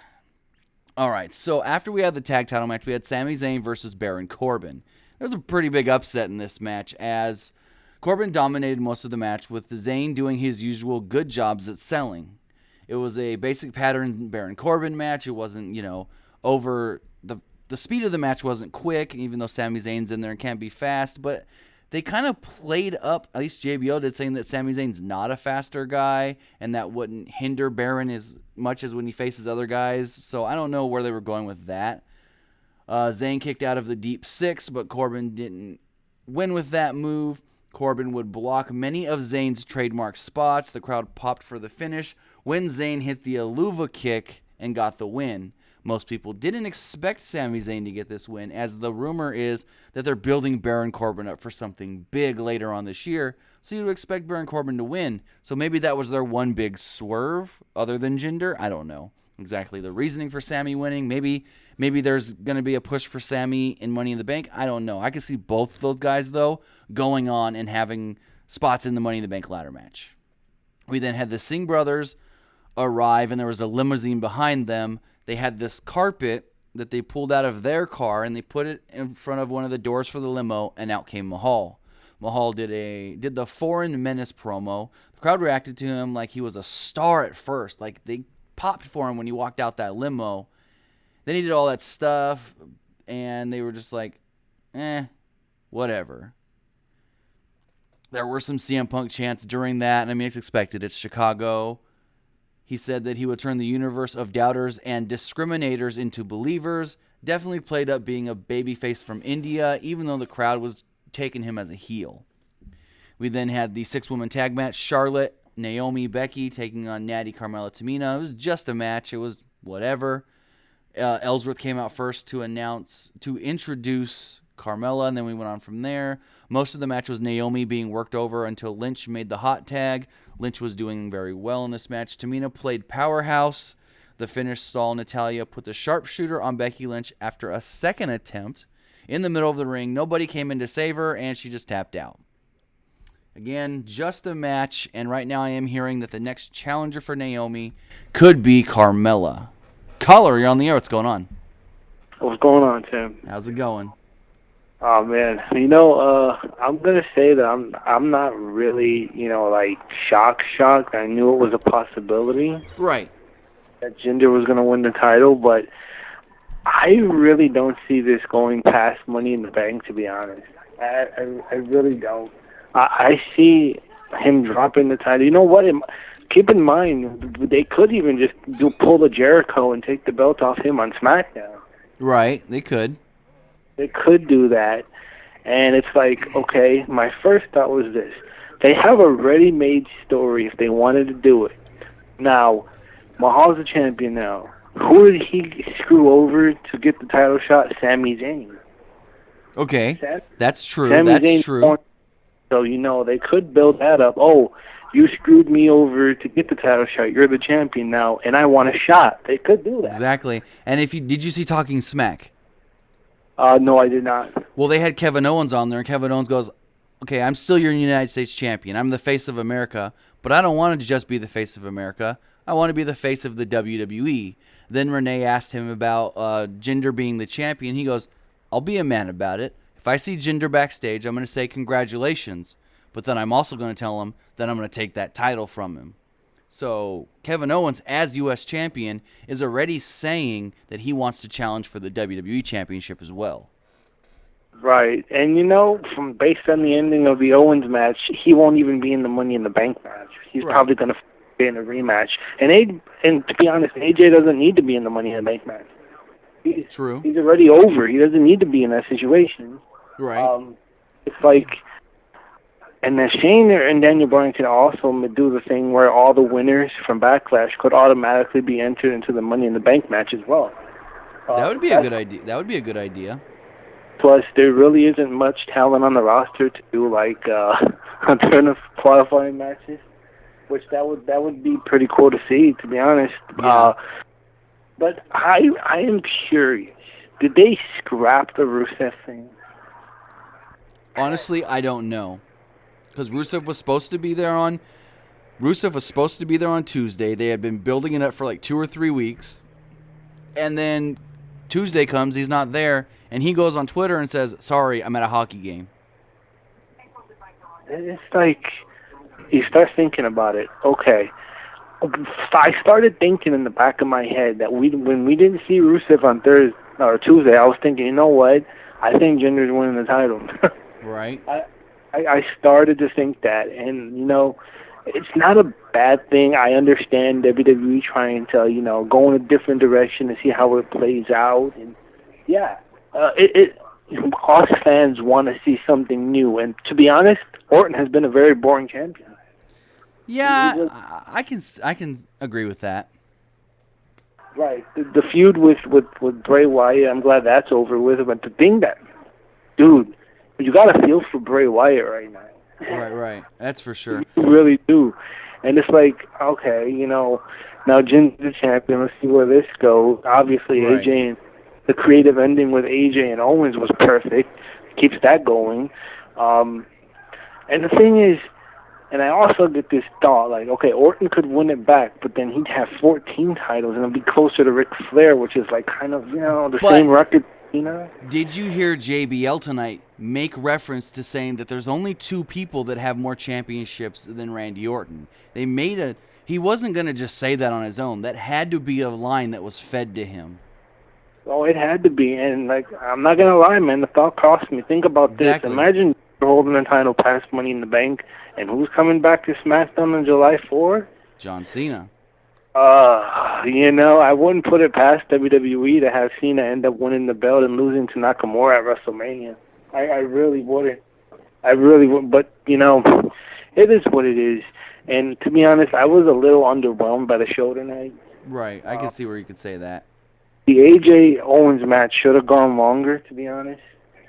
All right, so after we had the tag title match, we had Sami Zayn versus Baron Corbin. There was a pretty big upset in this match as Corbin dominated most of the match with Zayn doing his usual good jobs at selling. It was a basic pattern Baron Corbin match. It wasn't, over the speed of the match wasn't quick, even though Sami Zayn's in there and can't be fast, but they kind of played up, at least JBL did, saying that Sami Zayn's not a faster guy and that wouldn't hinder Baron as much as when he faces other guys. So I don't know where they were going with that. Zayn kicked out of the deep six, but Corbin didn't win with that move. Corbin would block many of Zayn's trademark spots. The crowd popped for the finish when Zayn hit the Aluva kick and got the win. Most people didn't expect Sami Zayn to get this win, as the rumor is that they're building Baron Corbin up for something big later on this year, so you'd expect Baron Corbin to win. So maybe that was their one big swerve, other than Jinder. I don't know exactly the reasoning for Sami winning. Maybe there's going to be a push for Sami in Money in the Bank. I don't know. I could see both of those guys, though, going on and having spots in the Money in the Bank ladder match. We then had the Singh brothers arrive, and there was a limousine behind them. They had this carpet that they pulled out of their car, and they put it in front of one of the doors for the limo, and out came Mahal. Mahal did the Foreign Menace promo. The crowd reacted to him like he was a star at first. Like, they popped for him when he walked out that limo. Then he did all that stuff, and they were just like, whatever. There were some CM Punk chants during that, and I mean, it's expected. It's Chicago. He said that he would turn the universe of doubters and discriminators into believers. Definitely played up being a babyface from India, even though the crowd was taking him as a heel. We then had the 6-woman tag match. Charlotte, Naomi, Becky taking on Natty, Carmella, Tamina. It was just a match. It was whatever. Ellsworth came out first to introduce Carmella, and then we went on from there. Most of the match was Naomi being worked over until Lynch made the hot tag. Lynch was doing very well in this match. Tamina played powerhouse. The finish saw Natalya put the sharpshooter on Becky Lynch after a second attempt in the middle of the ring. Nobody came in to save her, and she just tapped out. Again, just a match, and right now I am hearing that the next challenger for Naomi could be Carmella. Caller, you're on the air. What's going on? What's going on, Tim? How's it going? Oh man, I'm gonna say that I'm not really, like shocked. I knew it was a possibility. Right. That Jinder was gonna win the title, but I really don't see this going past Money in the Bank. To be honest, I really don't. I see him dropping the title. You know what? Keep in mind, they could even just pull the Jericho and take the belt off him on SmackDown. Right, they could. They could do that, and it's like, okay, my first thought was this. They have a ready-made story if they wanted to do it. Now, Mahal's the champion now. Who did he screw over to get the title shot? Sami Zayn. Okay, that's true. Sami That's Zayn's true. So, they could build that up. Oh, you screwed me over to get the title shot. You're the champion now, and I want a shot. They could do that. Exactly. And did you see Talking Smack? No, I did not. Well, they had Kevin Owens on there, and Kevin Owens goes, okay, I'm still your United States champion. I'm the face of America, but I don't want to just be the face of America. I want to be the face of the WWE. Then Renee asked him about Jinder being the champion. He goes, I'll be a man about it. If I see Jinder backstage, I'm going to say congratulations, but then I'm also going to tell him that I'm going to take that title from him. So Kevin Owens, as U.S. champion, is already saying that he wants to challenge for the WWE championship as well. Right. And, from based on the ending of the Owens match, he won't even be in the Money in the Bank match. He's probably going to be in a rematch. And to be honest, AJ doesn't need to be in the Money in the Bank match. True. He's already over. He doesn't need to be in that situation. Right. It's like... And then Shane and Daniel Bryan could also do the thing where all the winners from Backlash could automatically be entered into the Money in the Bank match as well. That would be a good idea. Plus, there really isn't much talent on the roster to do like a ton of qualifying matches, which that would be pretty cool to see, to be honest. Yeah. But I am curious. Did they scrap the Rusev thing? Honestly, I don't know. Because Rusev was supposed to be there on Tuesday. They had been building it up for like 2 or 3 weeks. And then Tuesday comes, he's not there, and he goes on Twitter and says, "Sorry, I'm at a hockey game." It's like you start thinking about it. Okay, I started thinking in the back of my head that when we didn't see Rusev on Thursday or Tuesday, I was thinking, you know what? I think Jinder's winning the title. Right. I started to think that, and it's not a bad thing. I understand WWE trying to go in a different direction to see how it plays out, and us fans want to see something new. And to be honest, Orton has been a very boring champion. Yeah, I can agree with that. Right. The feud with Bray Wyatt, I'm glad that's over with. But the thing that, dude, you got to feel for Bray Wyatt right now. Right. That's for sure. You really do. And it's like, okay, now Jin's the champion. Let's see where this goes. Obviously, Right. AJ and the creative ending with AJ and Owens was perfect. Keeps that going. And the thing is, and I also get this thought, like, okay, Orton could win it back, but then he'd have 14 titles, and it'd be closer to Ric Flair, which is like kind of, the same record, Did you hear JBL tonight make reference to saying that there's only 2 people that have more championships than Randy Orton? He wasn't going to just say that on his own. That had to be a line that was fed to him. Oh, it had to be, and I'm not gonna lie, man, the thought crossed me. Think about Exactly. this. Imagine you're holding the title past Money in the Bank, and who's coming back to SmackDown on July 4th? John Cena. I wouldn't put it past WWE to have Cena end up winning the belt and losing to Nakamura at WrestleMania. I really wouldn't. I really wouldn't. But it is what it is. And to be honest, I was a little underwhelmed by the show tonight. Right. I can see where you could say that. The AJ Owens match should have gone longer, to be honest.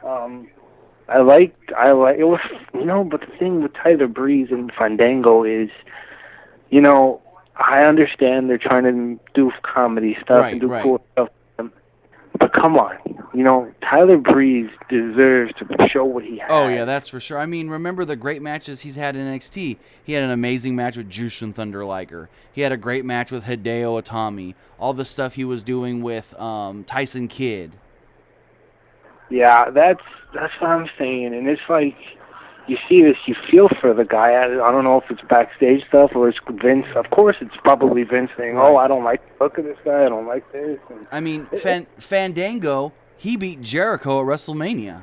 I like it was, but the thing with Tyler Breeze and Fandango is, I understand they're trying to do comedy stuff and do cool stuff, but come on, Tyler Breeze deserves to show what he has. Oh yeah, that's for sure. I mean, remember the great matches he's had in NXT. He had an amazing match with Jushin Thunder Liger. He had a great match with Hideo Itami. All the stuff he was doing with Tyson Kidd. Yeah, that's what I'm saying, and it's like you see this, you feel for the guy. I don't know if it's backstage stuff or it's Vince. Of course, it's probably Vince saying, "Oh, I don't like the look of this guy. I don't like this." And I mean, Fandango, he beat Jericho at WrestleMania.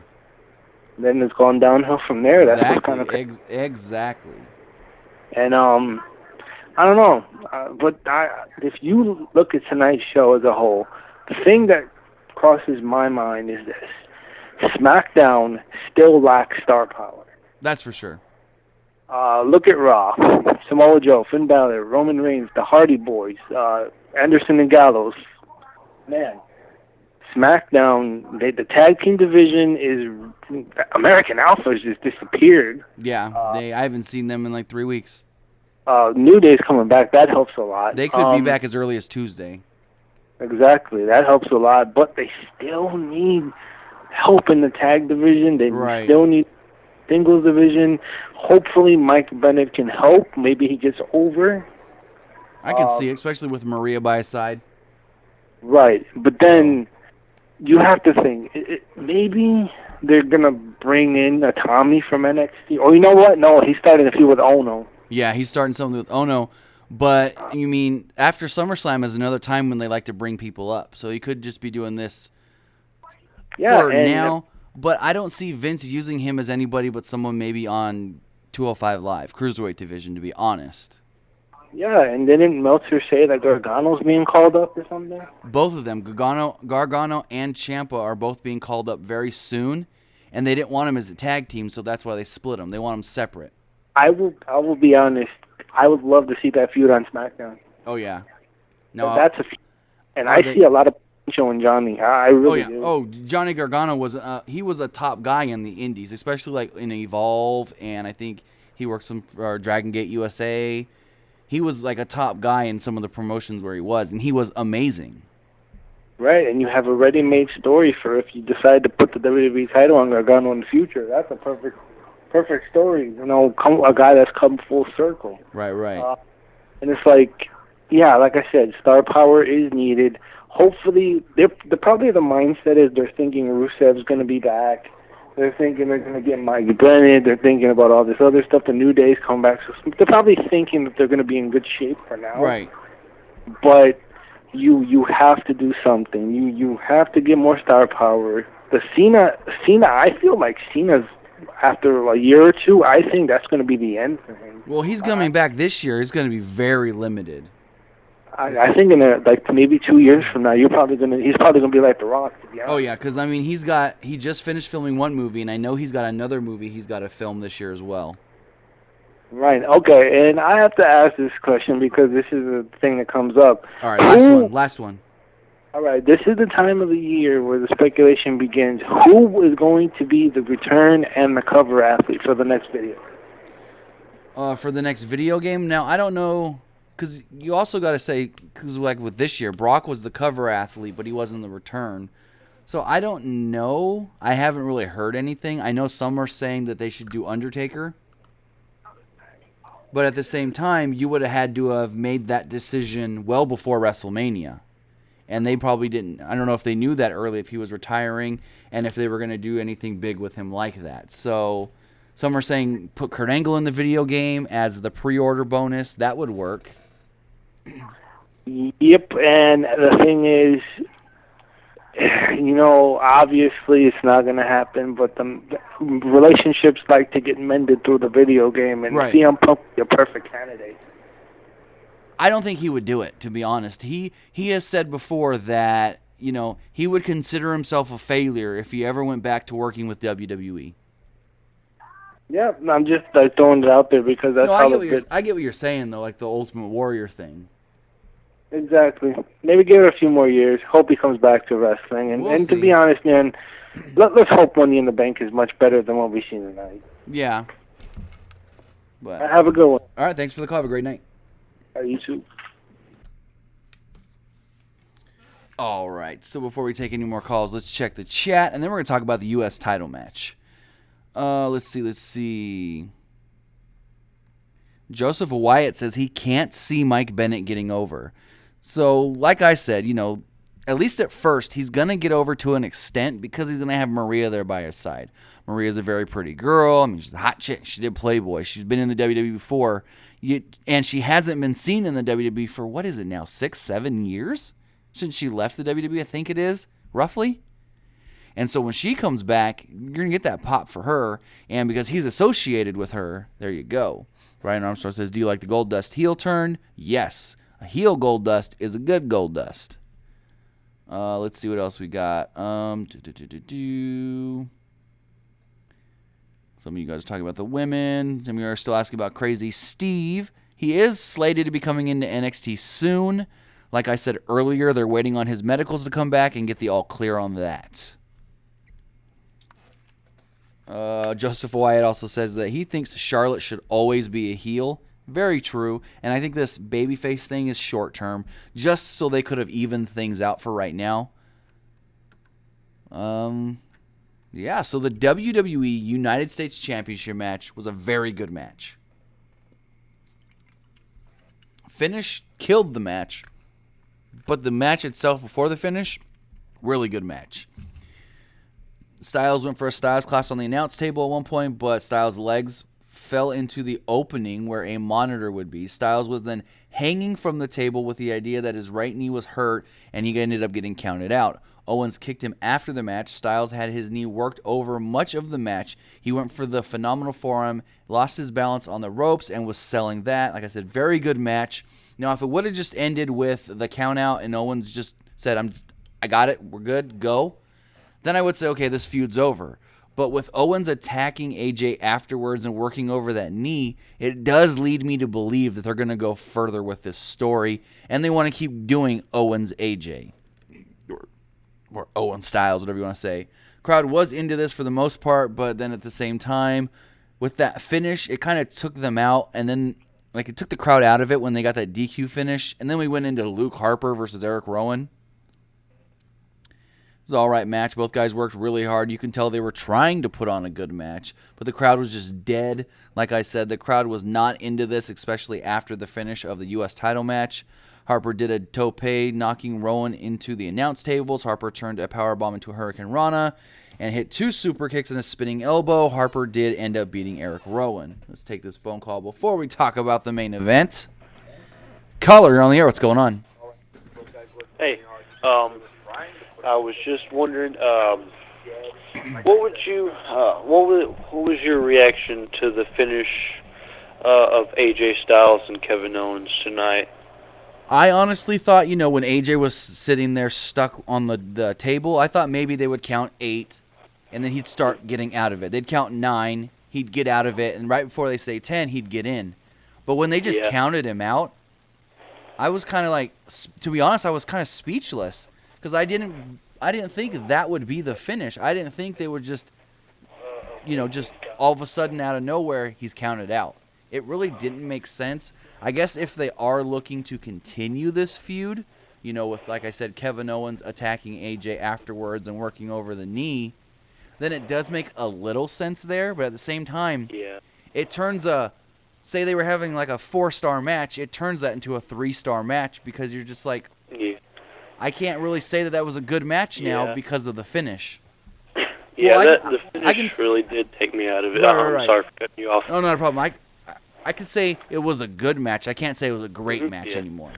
Then it's gone downhill from there. Exactly. That's what's kind of exactly. And I don't know, but if you look at tonight's show as a whole, the thing that crosses my mind is this: SmackDown still lacks star power. That's for sure. Look at Raw. Samoa Joe, Finn Balor, Roman Reigns, the Hardy Boys, Anderson and Gallows. Man, SmackDown, the tag team division is... American Alpha's just disappeared. Yeah, I haven't seen them in like 3 weeks. New Day's coming back. That helps a lot. They could be back as early as Tuesday. Exactly. That helps a lot. But they still need help in the tag division. They still need singles division. Hopefully Mike Bennett can help. Maybe he gets over. I can see, especially with Maria by his side. Right. But then you have to think, maybe they're going to bring in a Tommy from NXT. Or you know what? No, he's starting a feud with Ono. Yeah, he's starting something with Ono. But, you mean, after SummerSlam is another time when they like to bring people up. So he could just be doing this for now. But I don't see Vince using him as anybody but someone maybe on 205 Live, Cruiserweight division, to be honest. Yeah, and didn't Meltzer say that Gargano's being called up or something? Both of them, Gargano and Ciampa, are both being called up very soon. And they didn't want him as a tag team, so that's why they split them. They want them separate. I will be honest. I would love to see that feud on SmackDown. Oh yeah, no, I see a lot of potential in Johnny. I really do. Oh, Johnny Gargano was he was a top guy in the Indies, especially like in Evolve, and I think he worked some for Dragon Gate USA. He was like a top guy in some of the promotions where he was, and he was amazing. Right, and you have a ready-made story for if you decide to put the WWE title on Gargano in the future. That's a perfect story. You know, a guy that's come full circle. Right. And it's like, yeah, like I said, star power is needed. Hopefully, they're probably the mindset is they're thinking Rusev's going to be back. They're thinking they're going to get Mike Bennett. They're thinking about all this other stuff. The New Day's come back. So they're probably thinking that they're going to be in good shape for now. Right. But you have to do something. You have to get more star power. The Cena, I feel like Cena's, after a year or two, I think that's going to be the end for him. Well, he's coming back this year. He's going to be very limited. I think in maybe 2 years from now, he's probably gonna be like The Rock. To be honest. Oh yeah, because I mean he just finished filming one movie, and I know he's got another movie he's got to film this year as well. Right. Okay. And I have to ask this question because this is a thing that comes up. All right. Last one. All right. This is the time of the year where the speculation begins. Who is going to be the return and the cover athlete for the next video? For the next video game? Now, I don't know, because you also got to say, because like with this year, Brock was the cover athlete, but he wasn't the return. So I don't know. I haven't really heard anything. I know some are saying that they should do Undertaker. But at the same time, you would have had to have made that decision well before WrestleMania. And they probably didn't. I don't know if they knew that early, if he was retiring, and if they were going to do anything big with him like that. So some are saying put Kurt Angle in the video game as the pre-order bonus. That would work. Yep, and the thing is, you know, obviously it's not going to happen, but the relationships like to get mended through the video game, and right. CM Punk would be a perfect candidate. I don't think he would do it, to be honest. He has said before that, you know, he would consider himself a failure if he ever went back to working with WWE. Yeah, I'm just throwing it out there because that's how I get what you're saying, though, like the Ultimate Warrior thing. Exactly. Maybe give it a few more years. Hope he comes back to wrestling. And to be honest, man, let's hope Money in the Bank is much better than what we've seen tonight. Yeah. But have a good one. All right, thanks for the call. Have a great night. You too. All right, so before we take any more calls, let's check the chat, and then we're going to talk about the U.S. title match. Let's see. Joseph Wyatt says he can't see Mike Bennett getting over. So, like I said, you know, at least at first, he's going to get over to an extent because he's going to have Maria there by his side. Maria's a very pretty girl. I mean, she's a hot chick. She did Playboy. She's been in the WWE before. And she hasn't been seen in the WWE for, what is it now, 6-7 years? Since she left the WWE, I think it is, roughly. And so when she comes back, you're going to get that pop for her. And because he's associated with her, there you go. Ryan Armstrong says, do you like the Goldust heel turn? Yes. A heel Goldust is a good Goldust. Let's see what else we got. Some of you guys are talking about the women. Some of you are still asking about Crazy Steve. He is slated to be coming into NXT soon. Like I said earlier, they're waiting on his medicals to come back and get the all clear on that. Joseph Wyatt also says that he thinks Charlotte should always be a heel. Very true. And I think this babyface thing is short term, just so they could have evened things out for right now. Yeah, so the WWE United States Championship match was a very good match. Finish killed the match, but the match itself before the finish, really good match. Styles went for a Styles class on the announce table at one point, but Styles' legs fell into the opening where a monitor would be. Styles was then hanging from the table with the idea that his right knee was hurt, and he ended up getting counted out. Owens kicked him after the match. Styles had his knee worked over much of the match. He went for the phenomenal forearm, lost his balance on the ropes, and was selling that. Like I said, very good match. Now, if it would have just ended with the count out and Owens just said, I got it, we're good, go, then I would say, okay, this feud's over. But with Owens attacking AJ afterwards and working over that knee, it does lead me to believe that they're going to go further with this story, and they want to keep doing Owens AJ. Or Owens Styles, whatever you want to say. Crowd was into this for the most part, but then at the same time, with that finish, it kind of took them out, and then it took the crowd out of it when they got that DQ finish, and then we went into Luke Harper versus Eric Rowan. was an all right match. Both guys worked really hard. You can tell they were trying to put on a good match, but the crowd was just dead. Like I said, the crowd was not into this, especially after the finish of the U.S. title match. Harper did a tope, knocking Rowan into the announce tables. Harper turned a powerbomb into a Hurricane Rana and hit 2 super kicks and a spinning elbow. Harper did end up beating Eric Rowan. Let's take this phone call before we talk about the main event. Caller, you're on the air. What's going on? Hey, I was just wondering, what was your reaction to the finish of AJ Styles and Kevin Owens tonight? I honestly thought, when AJ was sitting there stuck on the table, I thought maybe they would count 8, and then he'd start getting out of it. They'd count 9, he'd get out of it, and right before they say 10, he'd get in. But when they just counted him out, I was kind of like, to be honest, I was kind of speechless because I didn't think that would be the finish. I didn't think they would just all of a sudden out of nowhere, he's counted out. It really didn't make sense. I guess if they are looking to continue this feud, with, like I said, Kevin Owens attacking AJ afterwards and working over the knee, then it does make a little sense there. But at the same time, it turns say they were having like a 4-star match, it turns that into a 3-star match because you're just like, I can't really say that was a good match now because of the finish. The finish really did take me out of it. Right. I'm sorry for cutting you off. No, not a problem. I could say it was a good match. I can't say it was a great match anymore.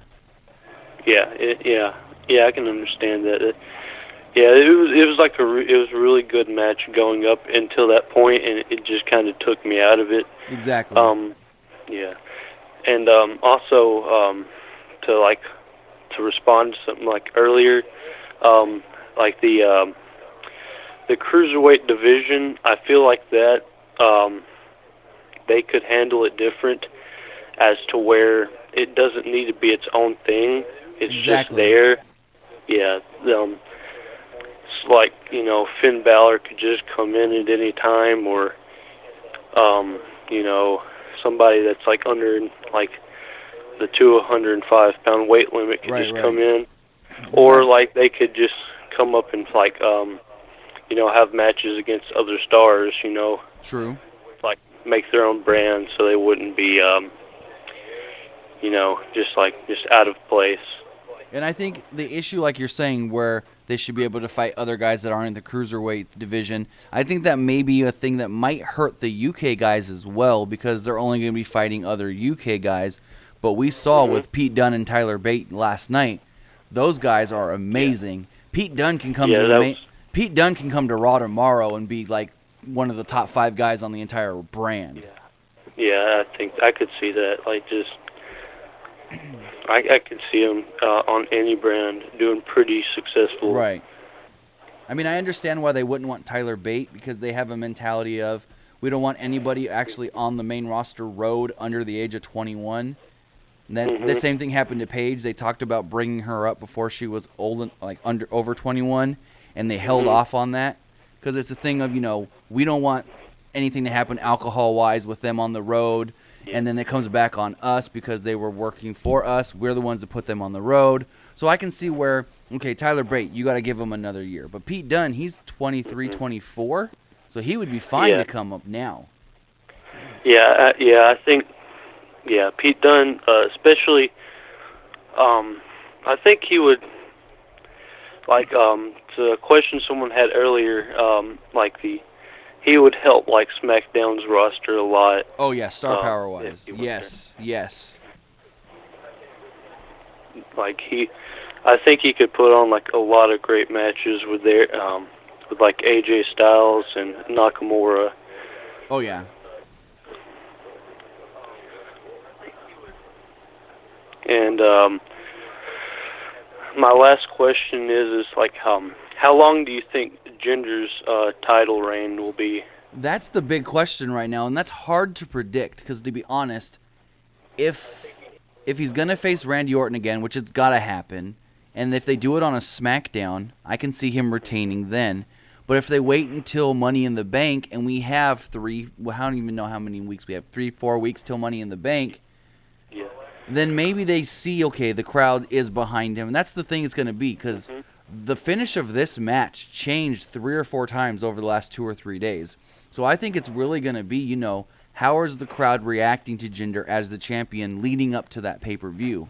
I can understand that. It was a really good match going up until that point, and it just kind of took me out of it. Exactly. And also to respond to something like earlier, like the cruiserweight division, I feel like that they could handle it different as to where it doesn't need to be its own thing. It's just there. It's like, Finn Balor could just come in at any time, or, somebody that's like under like the 205-pound weight limit could come in. Or like they could just come up and like, have matches against other stars, True. Like make their own brand so they wouldn't be, just out of place. And I think the issue, like you're saying, where they should be able to fight other guys that aren't in the cruiserweight division, I think that may be a thing that might hurt the UK guys as well because they're only going to be fighting other UK guys. But we saw with Pete Dunne and Tyler Bate last night, those guys are amazing. Pete Dunne can come to Pete Dunne can come to Raw tomorrow and be like one of the top 5 guys on the entire brand. I think I could see that. Like just. I could see him on any brand doing pretty successful. Right. I mean, I understand why they wouldn't want Tyler Bate because they have a mentality of we don't want anybody actually on the main roster road under the age of 21. And then the same thing happened to Paige. They talked about bringing her up before she was old, like over 21, and they held off on that because it's a thing of we don't want anything to happen alcohol-wise with them on the road. And then it comes back on us because they were working for us. We're the ones that put them on the road. So I can see where, Tyler Bate, you got to give him another year. But Pete Dunne, he's 23, 24, so he would be fine to come up now. I think, Pete Dunne, especially, I think he would, to a question someone had earlier, he would help like SmackDown's roster a lot. Oh yeah, star power wise. Yes. I think he could put on like a lot of great matches with like AJ Styles and Nakamura. Oh yeah. And my last question is like how long do you think Ginger's title reign will be? That's the big question right now, and that's hard to predict because, to be honest, if he's going to face Randy Orton again, which has got to happen, and if they do it on a SmackDown, I can see him retaining then. But if they wait until Money in the I don't even know how many weeks we have, 3-4 weeks till Money in the Bank, then maybe they see, the crowd is behind him. And that's the thing it's going to be because the finish of this match changed 3 or 4 times over the last 2 or 3 days. So I think it's really going to be, how is the crowd reacting to Jinder as the champion leading up to that pay-per-view?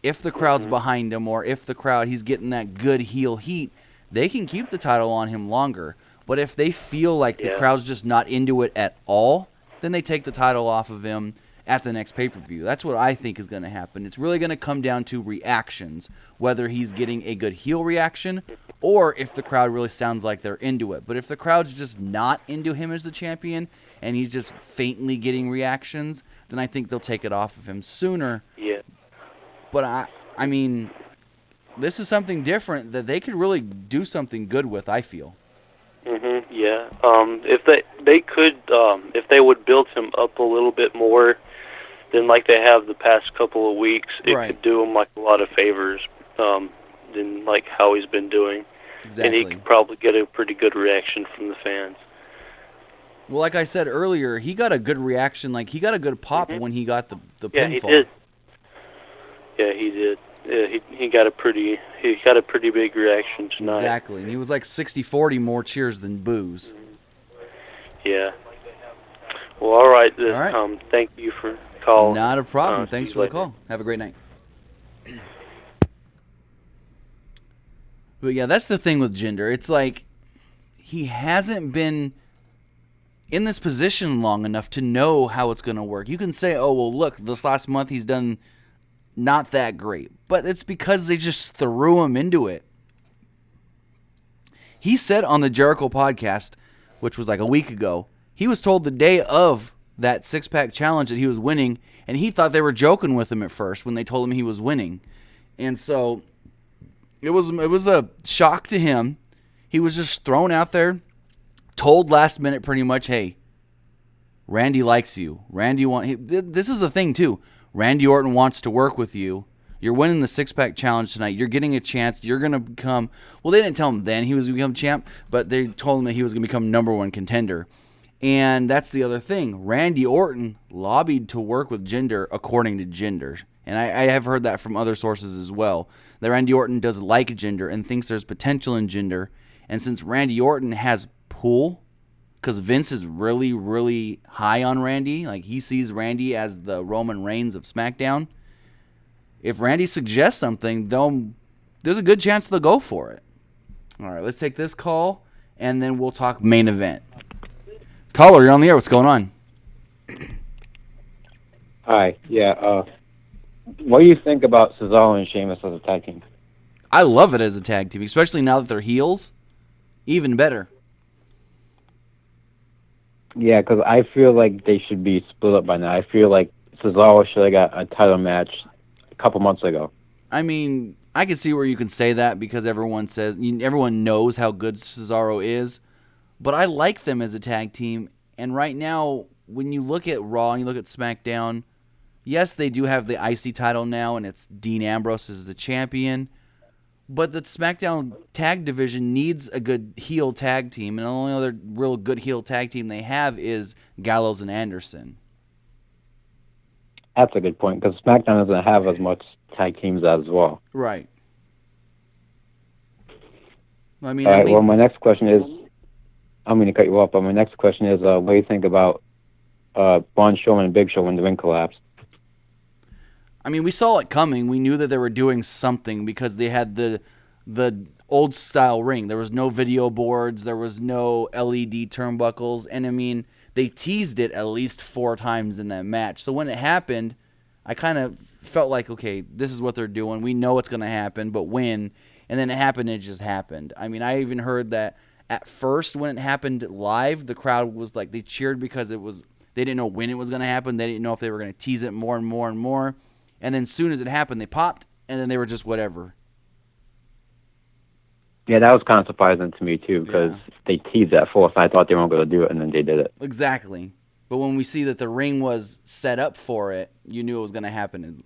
If the crowd's behind him, or if the crowd, he's getting that good heel heat, they can keep the title on him longer. But if they feel like the crowd's just not into it at all, then they take the title off of him at the next pay-per-view. That's what I think is going to happen. It's really going to come down to reactions, whether he's getting a good heel reaction or if the crowd really sounds like they're into it. But if the crowd's just not into him as the champion and he's just faintly getting reactions, then I think they'll take it off of him sooner. Yeah. But, I mean, this is something different that they could really do something good with, I feel. Yeah. If they could, if they would build him up a little bit more than like they have the past couple of weeks, it could do him like a lot of favors than like how he's been doing. Exactly. And he could probably get a pretty good reaction from the fans. Well, like I said earlier, he got a good reaction. Like, he got a good pop when he got the pinfall. Yeah, he did. Yeah, he did. Yeah, he got a pretty big reaction tonight. Exactly, and he was like 60-40 more cheers than boos. Yeah. Well, all right. All right. Thank you for calling. Not a problem. Thanks for the call. Have a great night. But yeah, that's the thing with Jinder. It's like he hasn't been in this position long enough to know how it's going to work. You can say, oh, well, look, this last month he's done not that great. But it's because they just threw him into it. He said on the Jericho podcast, which was like a week ago, he was told the day of that six-pack challenge that he was winning, and he thought they were joking with him at first when they told him he was winning. And so it was a shock to him. He was just thrown out there, told last minute pretty much, hey, Randy likes you. This is the thing, too. Randy Orton wants to work with you. You're winning the six-pack challenge tonight. You're getting a chance. You're going to become... Well, they didn't tell him then he was going to become champ, but they told him that he was going to become number one contender. And that's the other thing. Randy Orton lobbied to work with Jinder, according to Jinder. And I have heard that from other sources as well, that Randy Orton does like Jinder and thinks there's potential in Jinder. And since Randy Orton has pull, because Vince is really, really high on Randy, like he sees Randy as the Roman Reigns of SmackDown, if Randy suggests something, there's a good chance they'll go for it. All right, let's take this call, and then we'll talk main event. Caller, you're on the air. What's going on? Hi. Yeah. What do you think about Cesaro and Sheamus as a tag team? I love it as a tag team, especially now that they're heels. Even better. Yeah, because I feel like they should be split up by now. I feel like Cesaro should have got a title match a couple months ago. I mean, I can see where you can say that because everyone knows how good Cesaro is. But I like them as a tag team. And right now, when you look at Raw and you look at SmackDown, yes, they do have the IC title now, and it's Dean Ambrose as the champion. But the SmackDown tag division needs a good heel tag team, and the only other real good heel tag team they have is Gallows and Anderson. That's a good point, because SmackDown doesn't have as much tag teams as well. Right. Well, my next question is, I'm going to cut you off, but my next question is, what do you think about Braun Strowman and Big Show when the ring collapsed? I mean, we saw it coming. We knew that they were doing something because they had the old style ring. There was no video boards. There was no LED turnbuckles. And I mean, they teased it at least 4 times in that match. So when it happened, I kind of felt like, okay, this is what they're doing. We know it's going to happen, but when? And then it happened, it just happened. I mean, I even heard that at first when it happened live, the crowd was like, they cheered because they didn't know when it was going to happen. They didn't know if they were going to tease it more and more and more. And then as soon as it happened, they popped, and then they were just whatever. Yeah, that was kind of surprising to me, too, because they teased at first. I thought they weren't going to do it, and then they did it. Exactly. But when we see that the ring was set up for it, you knew it was going to happen.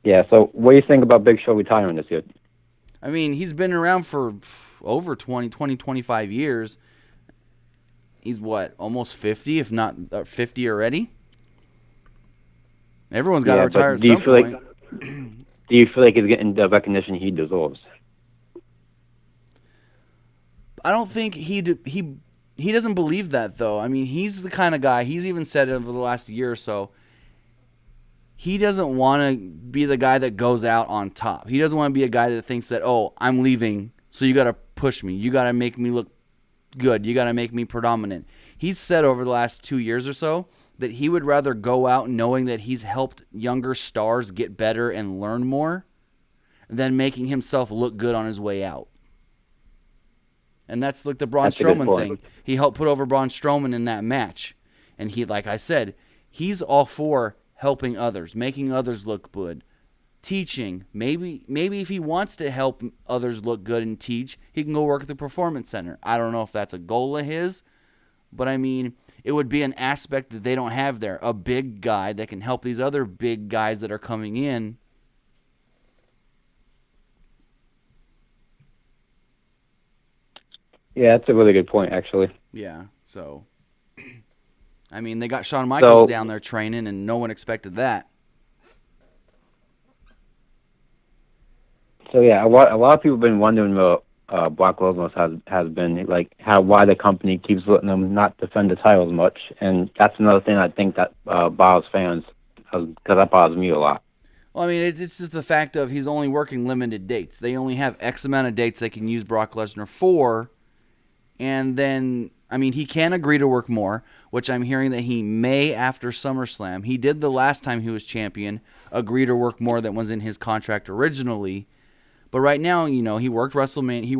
Yeah, so what do you think about Big Show retiring this year? I mean, he's been around for over 25 years. He's what, almost 50, if not 50 already? Everyone's got to retire at some point. do you feel like he's getting the recognition he deserves? I don't think he doesn't believe that, though. I mean, he's the kind of guy, he's even said it over the last year or so, he doesn't want to be the guy that goes out on top. He doesn't want to be a guy that thinks that, oh, I'm leaving, so you got to push me. You got to make me look good. You got to make me predominant. He's said over the last 2 years or so that he would rather go out knowing that he's helped younger stars get better and learn more than making himself look good on his way out. And that's like the Braun Strowman thing. He helped put over Braun Strowman in that match. And he, like I said, he's all for helping others, making others look good, teaching. Maybe if he wants to help others look good and teach, he can go work at the Performance Center. I don't know if that's a goal of his, but I mean, it would be an aspect that they don't have there. A big guy that can help these other big guys that are coming in. Yeah, that's a really good point, actually. Yeah, so, I mean, they got Shawn Michaels down there training, and no one expected that. So, yeah, a lot of people have been wondering about Brock Lesnar has been, like, why the company keeps letting him not defend the title as much. And that's another thing I think that bothers fans, because that bothers me a lot. Well, I mean, it's just the fact of he's only working limited dates. They only have X amount of dates they can use Brock Lesnar for. And then, I mean, he can agree to work more, which I'm hearing that he may after SummerSlam. He did the last time he was champion, agree to work more than was in his contract originally. But right now, you know, he worked WrestleMania, he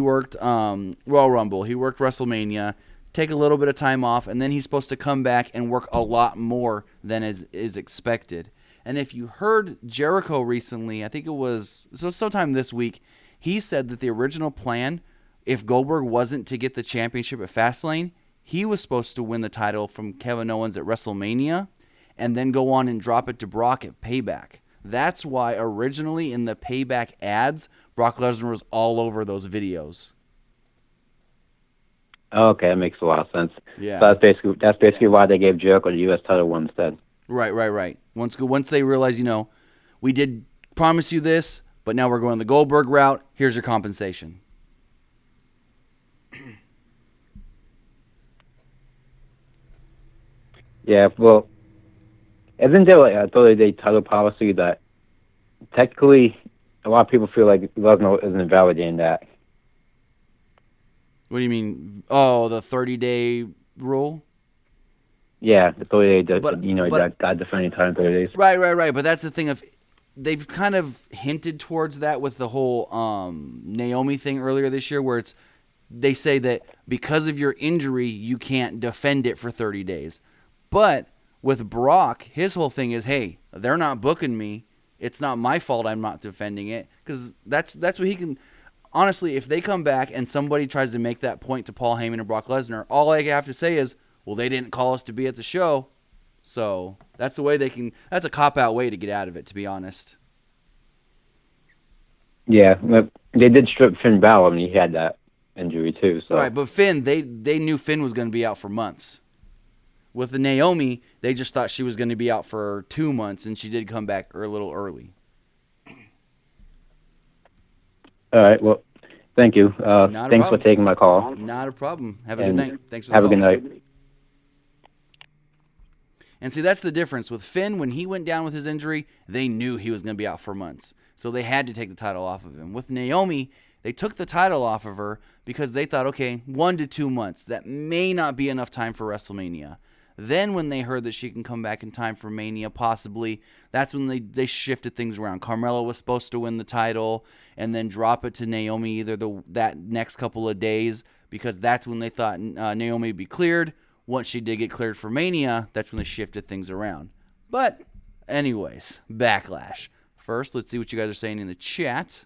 worked Royal Rumble, he worked WrestleMania, take a little bit of time off, and then he's supposed to come back and work a lot more than is expected. And if you heard Jericho recently, I think it was sometime this week, he said that the original plan, if Goldberg wasn't to get the championship at Fastlane, he was supposed to win the title from Kevin Owens at WrestleMania and then go on and drop it to Brock at Payback. That's why originally in the Payback ads, Brock Lesnar was all over those videos. Okay, that makes a lot of sense. Yeah. So that's basically why they gave Jericho the U.S. title one instead. Right. Once they realize, you know, we did promise you this, but now we're going the Goldberg route. Here's your compensation. Yeah, well, isn't there like a 30-day title policy that technically a lot of people feel like Lesnar isn't invalidating that? What do you mean? Oh, the 30-day rule? Yeah, the 30-day, got defending title in 30 days. Right. But that's the thing of, they've kind of hinted towards that with the whole Naomi thing earlier this year, where they say that because of your injury, you can't defend it for 30 days. But with Brock, his whole thing is, hey, they're not booking me. It's not my fault I'm not defending it. Because that's what he can... Honestly, if they come back and somebody tries to make that point to Paul Heyman and Brock Lesnar, all I have to say is, well, they didn't call us to be at the show. So that's the way they can... That's a cop-out way to get out of it, to be honest. Yeah, they did strip Finn Balor when he had that injury too. So. Right, but Finn, they knew Finn was going to be out for months. With the Naomi, they just thought she was going to be out for 2 months, and she did come back a little early. All right, well, thank you. Thanks for taking my call. Not a problem. Have a good night. Thanks for the call. Have a good night. And see, that's the difference. With Finn, when he went down with his injury, they knew he was going to be out for months. So they had to take the title off of him. With Naomi, they took the title off of her because they thought, okay, 1 to 2 months. That may not be enough time for WrestleMania. Then when they heard that she can come back in time for Mania, possibly, that's when they shifted things around. Carmella was supposed to win the title and then drop it to Naomi either that next couple of days, because that's when they thought Naomi would be cleared. Once she did get cleared for Mania, that's when they shifted things around. But anyways, Backlash. First, let's see what you guys are saying in the chat.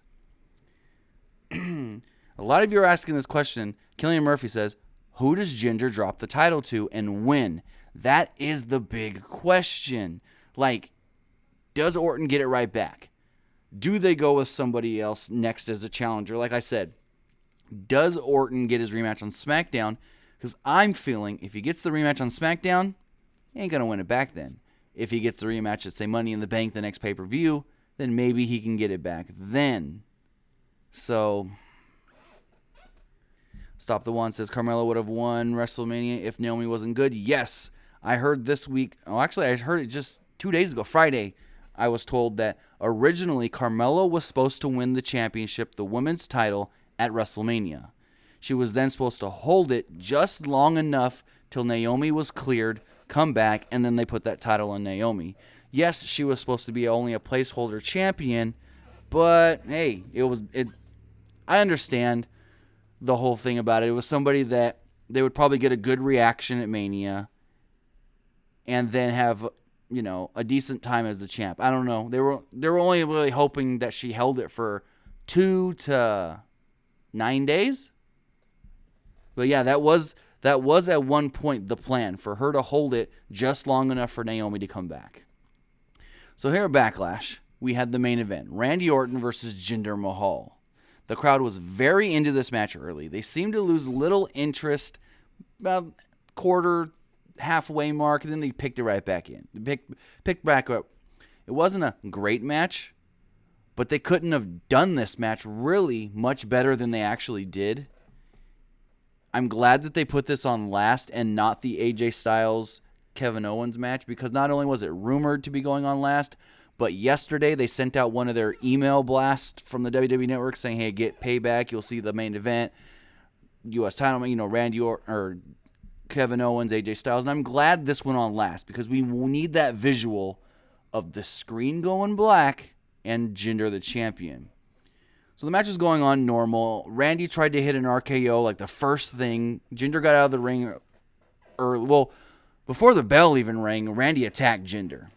A lot of you are asking this question. Killian Murphy says, who does Ginger drop the title to and when? That is the big question. Like, does Orton get it right back? Do they go with somebody else next as a challenger? Like I said, does Orton get his rematch on SmackDown? Because I'm feeling if he gets the rematch on SmackDown, he ain't going to win it back then. If he gets the rematch at, say, Money in the Bank, the next pay-per-view, then maybe he can get it back then. So, Stop the One says Carmella would have won WrestleMania if Naomi wasn't good. Yes, I heard this week. Oh, actually, I heard it just 2 days ago, Friday. I was told that originally Carmella was supposed to win the championship, the women's title, at WrestleMania. She was then supposed to hold it just long enough till Naomi was cleared, come back, and then they put that title on Naomi. Yes, she was supposed to be only a placeholder champion, but hey, I understand the whole thing about it. It was somebody that they would probably get a good reaction at Mania and then have, a decent time as the champ. I don't know. They were only really hoping that she held it for 2 to 9 days. But yeah, that was at one point the plan, for her to hold it just long enough for Naomi to come back. So here at Backlash, we had the main event, Randy Orton versus Jinder Mahal. The crowd was very into this match early. They seemed to lose little interest about quarter, halfway mark, and then they picked it right back in. Picked back up. It wasn't a great match, but they couldn't have done this match really much better than they actually did. I'm glad that they put this on last and not the AJ Styles Kevin Owens match, because not only was it rumored to be going on last, but yesterday they sent out one of their email blasts from the WWE Network saying, hey, get payback. You'll see the main event, U.S. title, Randy or Kevin Owens, AJ Styles. And I'm glad this went on last, because we need that visual of the screen going black and Jinder the champion. So the match was going on normal. Randy tried to hit an RKO like the first thing. Jinder got out of the ring, before the bell even rang, Randy attacked Jinder.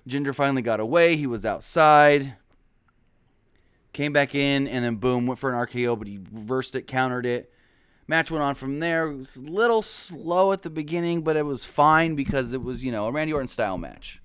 Jinder finally got away. He was outside. Came back in, and then boom, went for an RKO, but he reversed it, countered it. Match went on from there. It was a little slow at the beginning, but it was fine because it was, a Randy Orton style match.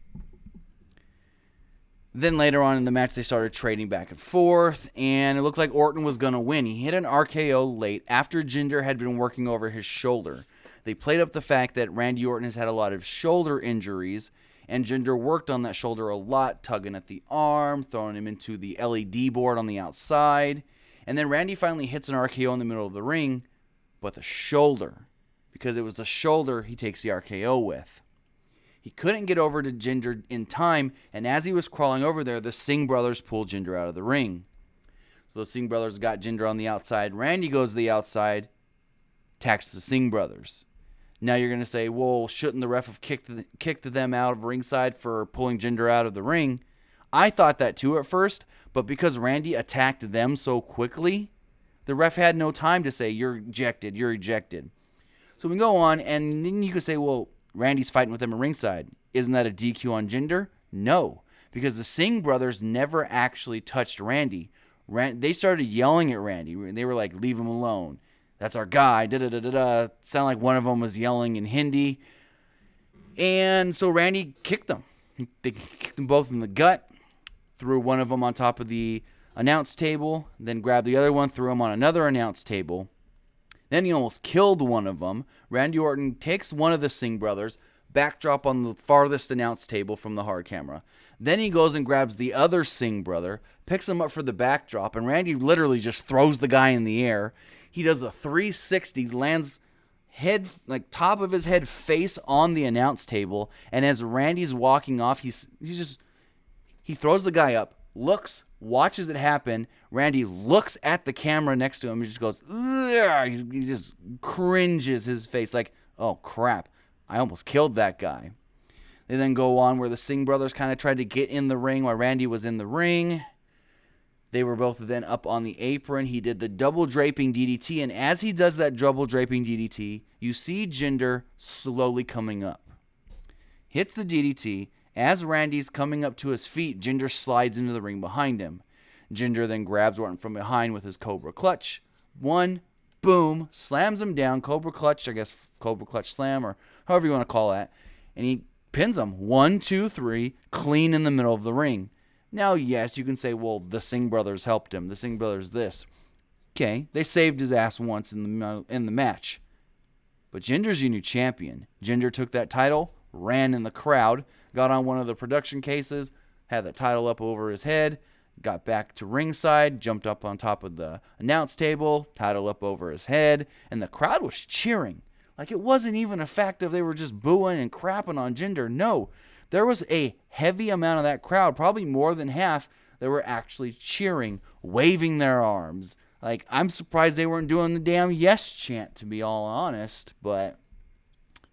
Then later on in the match, they started trading back and forth, and it looked like Orton was going to win. He hit an RKO late after Jinder had been working over his shoulder. They played up the fact that Randy Orton has had a lot of shoulder injuries, and Jinder worked on that shoulder a lot, tugging at the arm, throwing him into the LED board on the outside. And then Randy finally hits an RKO in the middle of the ring, but the shoulder. Because it was the shoulder he takes the RKO with. He couldn't get over to Jinder in time, and as he was crawling over there, the Singh brothers pulled Jinder out of the ring. So the Singh brothers got Jinder on the outside. Randy goes to the outside, attacks the Singh brothers. Now you're going to say, well, shouldn't the ref have kicked them out of ringside for pulling Jinder out of the ring? I thought that too at first, but because Randy attacked them so quickly, the ref had no time to say, you're ejected, you're ejected. So we go on, and then you could say, well, Randy's fighting with them at ringside. Isn't that a DQ on Jinder? No, because the Singh brothers never actually touched Randy. They started yelling at Randy. They were like, leave him alone. That's our guy. Da-da-da-da-da. Sounded like one of them was yelling in Hindi. And so Randy kicked them. They kicked them both in the gut, threw one of them on top of the announce table, then grabbed the other one, threw him on another announce table. Then he almost killed one of them. Randy Orton takes one of the Singh brothers, backdrop on the farthest announce table from the hard camera. Then he goes and grabs the other Singh brother, picks him up for the backdrop, and Randy literally just throws the guy in the air. He does a 360, lands top of his head face on the announce table, and as Randy's walking off, he throws the guy up, looks, watches it happen. Randy looks at the camera next to him and just goes, ugh! He just cringes his face like, oh crap, I almost killed that guy. They then go on where the Singh brothers kind of tried to get in the ring while Randy was in the ring. They were both then up on the apron. He did the double draping DDT, and as he does that double draping DDT, you see Jinder slowly coming up. Hits the DDT. As Randy's coming up to his feet, Jinder slides into the ring behind him. Jinder then grabs Orton from behind with his Cobra Clutch. One, boom, slams him down. Cobra Clutch, I guess Cobra Clutch Slam, or however you want to call that. And he pins him. 1, 2, 3, clean in the middle of the ring. Now, yes, you can say, well, the Singh brothers helped him. The Singh brothers this. Okay, they saved his ass once in the match. But Jinder's your new champion. Jinder took that title, ran in the crowd, got on one of the production cases, had the title up over his head, got back to ringside, jumped up on top of the announce table, title up over his head, and the crowd was cheering. Like, it wasn't even a fact of they were just booing and crapping on Jinder. No, there was a heavy amount of that crowd, probably more than half, that were actually cheering, waving their arms. Like, I'm surprised they weren't doing the damn yes chant, to be all honest. But,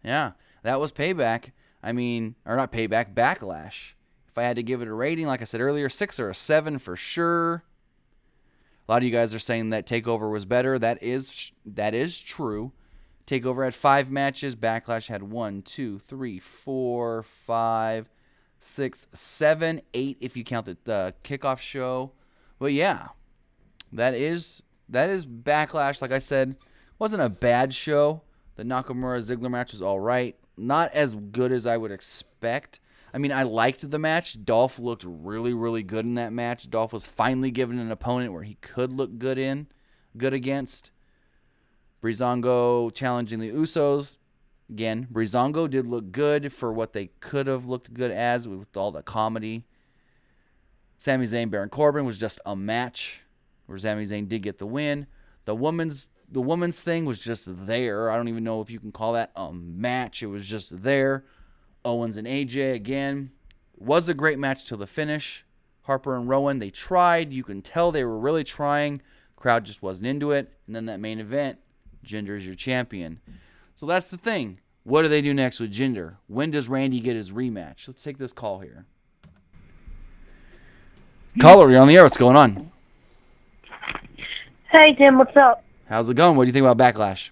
yeah, that was Payback. I mean, or not Payback, Backlash. If I had to give it a rating, like I said earlier, 6 or a 7 for sure. A lot of you guys are saying that TakeOver was better. That is true. TakeOver had 5 matches. Backlash had 1, 2, 3, 4, 5, 6, 7, 8 if you count the kickoff show. But yeah, that is Backlash. Like I said, wasn't a bad show. The Nakamura Ziggler match was all right. Not as good as I would expect. I mean, I liked the match. Dolph looked really, really good in that match. Dolph was finally given an opponent where he could look good against. Breezango challenging the Usos. Again, Breezango did look good for what they could have looked good as with all the comedy. Sami Zayn, Baron Corbin was just a match where Sami Zayn did get the win. The women's thing was just there. I don't even know if you can call that a match. It was just there. Owens and AJ again. Was a great match till the finish. Harper and Rowan, they tried. You can tell they were really trying. Crowd just wasn't into it. And then that main event, Jinder is your champion. So that's the thing. What do they do next with Jinder? When does Randy get his rematch? Let's take this call here. Caller, you're on the air. What's going on? Hey, Tim, what's up? How's it going? What do you think about Backlash?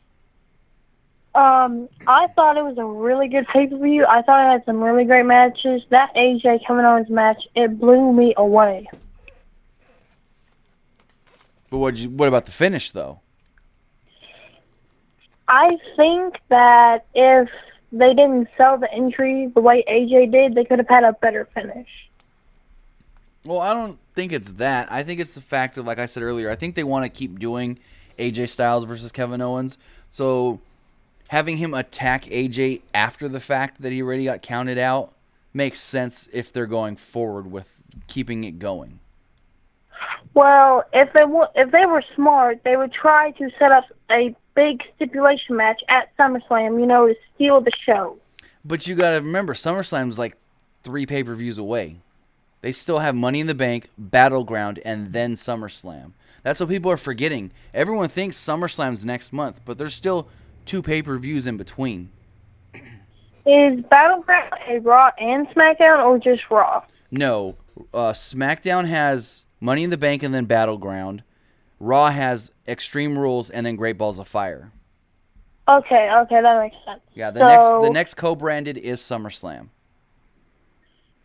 I thought it was a really good pay-per-view. I thought it had some really great matches. That AJ coming on his match, it blew me away. But what about the finish, though? I think that if they didn't sell the injury the way AJ did, they could have had a better finish. Well, I don't think it's that. I think it's the fact of, like I said earlier, I think they want to keep doing AJ Styles versus Kevin Owens. So having him attack AJ after the fact that he already got counted out makes sense if they're going forward with keeping it going. Well, if they were smart, they would try to set up a big stipulation match at SummerSlam, to steal the show. But you got to remember, SummerSlam's like 3 pay-per-views away. They still have Money in the Bank, Battleground, and then SummerSlam. That's what people are forgetting. Everyone thinks SummerSlam's next month, but there's still 2 pay-per-views in between. Is Battleground a Raw and SmackDown, or just Raw? No. SmackDown has Money in the Bank and then Battleground. Raw has Extreme Rules and then Great Balls of Fire. Okay, that makes sense. Yeah, the next co-branded is SummerSlam.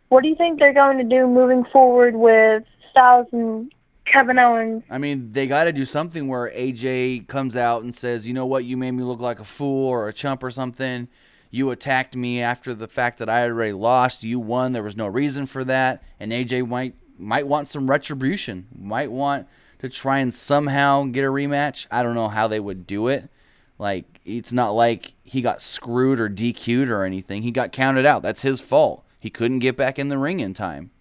What do you think they're going to do moving forward with Styles and Kevin Owens? I mean, they got to do something where AJ comes out and says, you know what, you made me look like a fool or a chump or something. You attacked me after the fact that I had already lost. You won. There was no reason for that. And AJ might want some retribution. Might want to try and somehow get a rematch. I don't know how they would do it. Like, it's not like he got screwed or DQ'd or anything. He got counted out. That's his fault. He couldn't get back in the ring in time.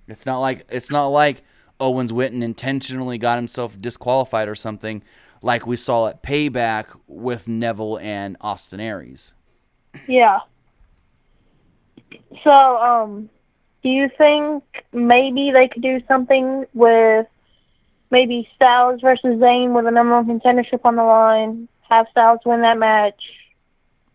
It's not like Owens went and intentionally got himself disqualified or something like we saw at Payback with Neville and Austin Aries. Yeah. So, do you think maybe they could do something with maybe Styles versus Zayn with a number 1 contendership on the line, have Styles win that match?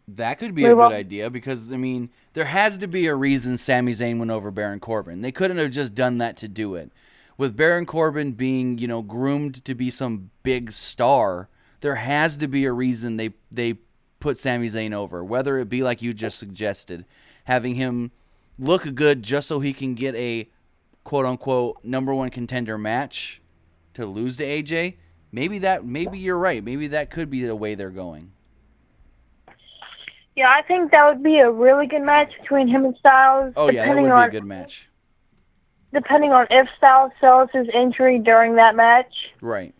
That could be a good idea because, I mean, there has to be a reason Sami Zayn went over Baron Corbin. They couldn't have just done that to do it. With Baron Corbin being, groomed to be some big star, there has to be a reason they put Sami Zayn over, whether it be like you just suggested, having him look good just so he can get a quote-unquote number 1 contender match to lose to AJ. Maybe you're right. Maybe that could be the way they're going. Yeah, I think that would be a really good match between him and Styles. Oh, yeah, that would be a good match. Depending on if Styles sells his injury during that match. Right.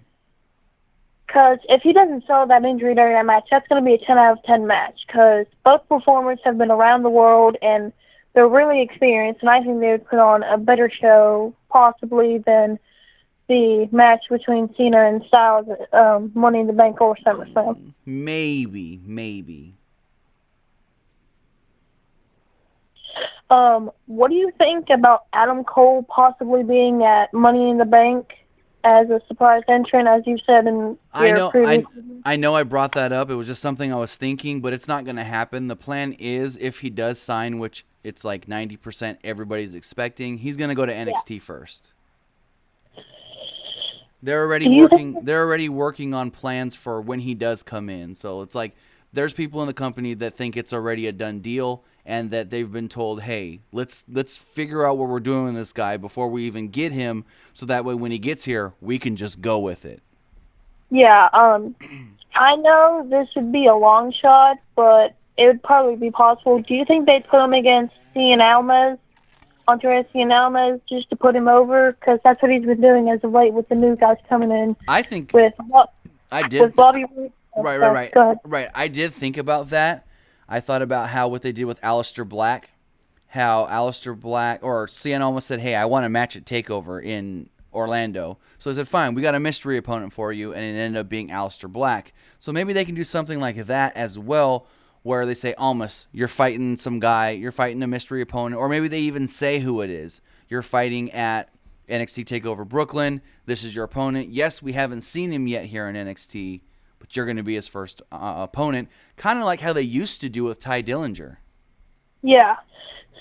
Because if he doesn't sell that injury during that match, that's going to be a 10 out of 10 match. Because both performers have been around the world and they're really experienced, and I think they would put on a better show, possibly, than the match between Cena and Styles at Money in the Bank or SummerSlam. Maybe. What do you think about Adam Cole possibly being at Money in the Bank as a surprise entrant, as you said in your previous... I know I brought that up. It was just something I was thinking, but it's not going to happen. The plan is, if he does sign, which it's like 90% everybody's expecting, he's going to go to NXT first. They're already working on plans for when he does come in. So it's like there's people in the company that think it's already a done deal, and that they've been told, hey, let's figure out what we're doing with this guy before we even get him, so that way when he gets here, we can just go with it. Yeah, I know this would be a long shot, but it would probably be possible. Do you think they'd put him against Cien Almas, Andreas Cien Almas, just to put him over? Because that's what he's been doing as of late with the new guys coming in. I think with Bobby Roode. Right. Go ahead. Right. I did think about that. I thought about what they did with Aleister Black. How Aleister Black, or Cien Almas said, hey, I want a match at TakeOver in Orlando. So I said, fine, we got a mystery opponent for you, and it ended up being Aleister Black. So maybe they can do something like that as well, where they say, Almas, you're fighting some guy, you're fighting a mystery opponent, or maybe they even say who it is. You're fighting at NXT TakeOver Brooklyn. This is your opponent. Yes, we haven't seen him yet here in NXT, but you're going to be his first opponent. Kind of like how they used to do with Ty Dillinger. Yeah.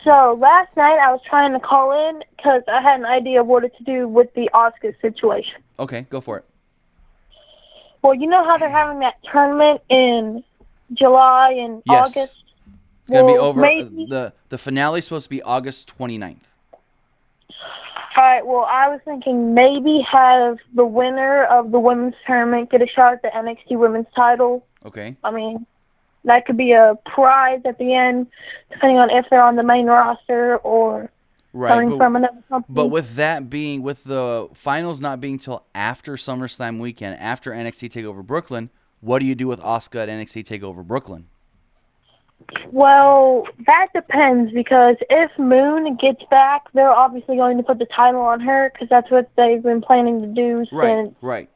So last night I was trying to call in because I had an idea of what to do with the Oscar situation. Okay, go for it. Well, you know how they're having that tournament in July and Yes. August? It's going to be over. Maybe. The finale is supposed to be August 29th. All right, well, I was thinking maybe have the winner of the women's tournament get a shot at the NXT women's title. Okay. I mean, that could be a prize at the end, depending on if they're on the main roster or coming from another company. But with the finals not being till after SummerSlam weekend, after NXT TakeOver Brooklyn, what do you do with Asuka at NXT TakeOver Brooklyn? Well, that depends, because if Moon gets back, they're obviously going to put the title on her, because that's what they've been planning to do since Right.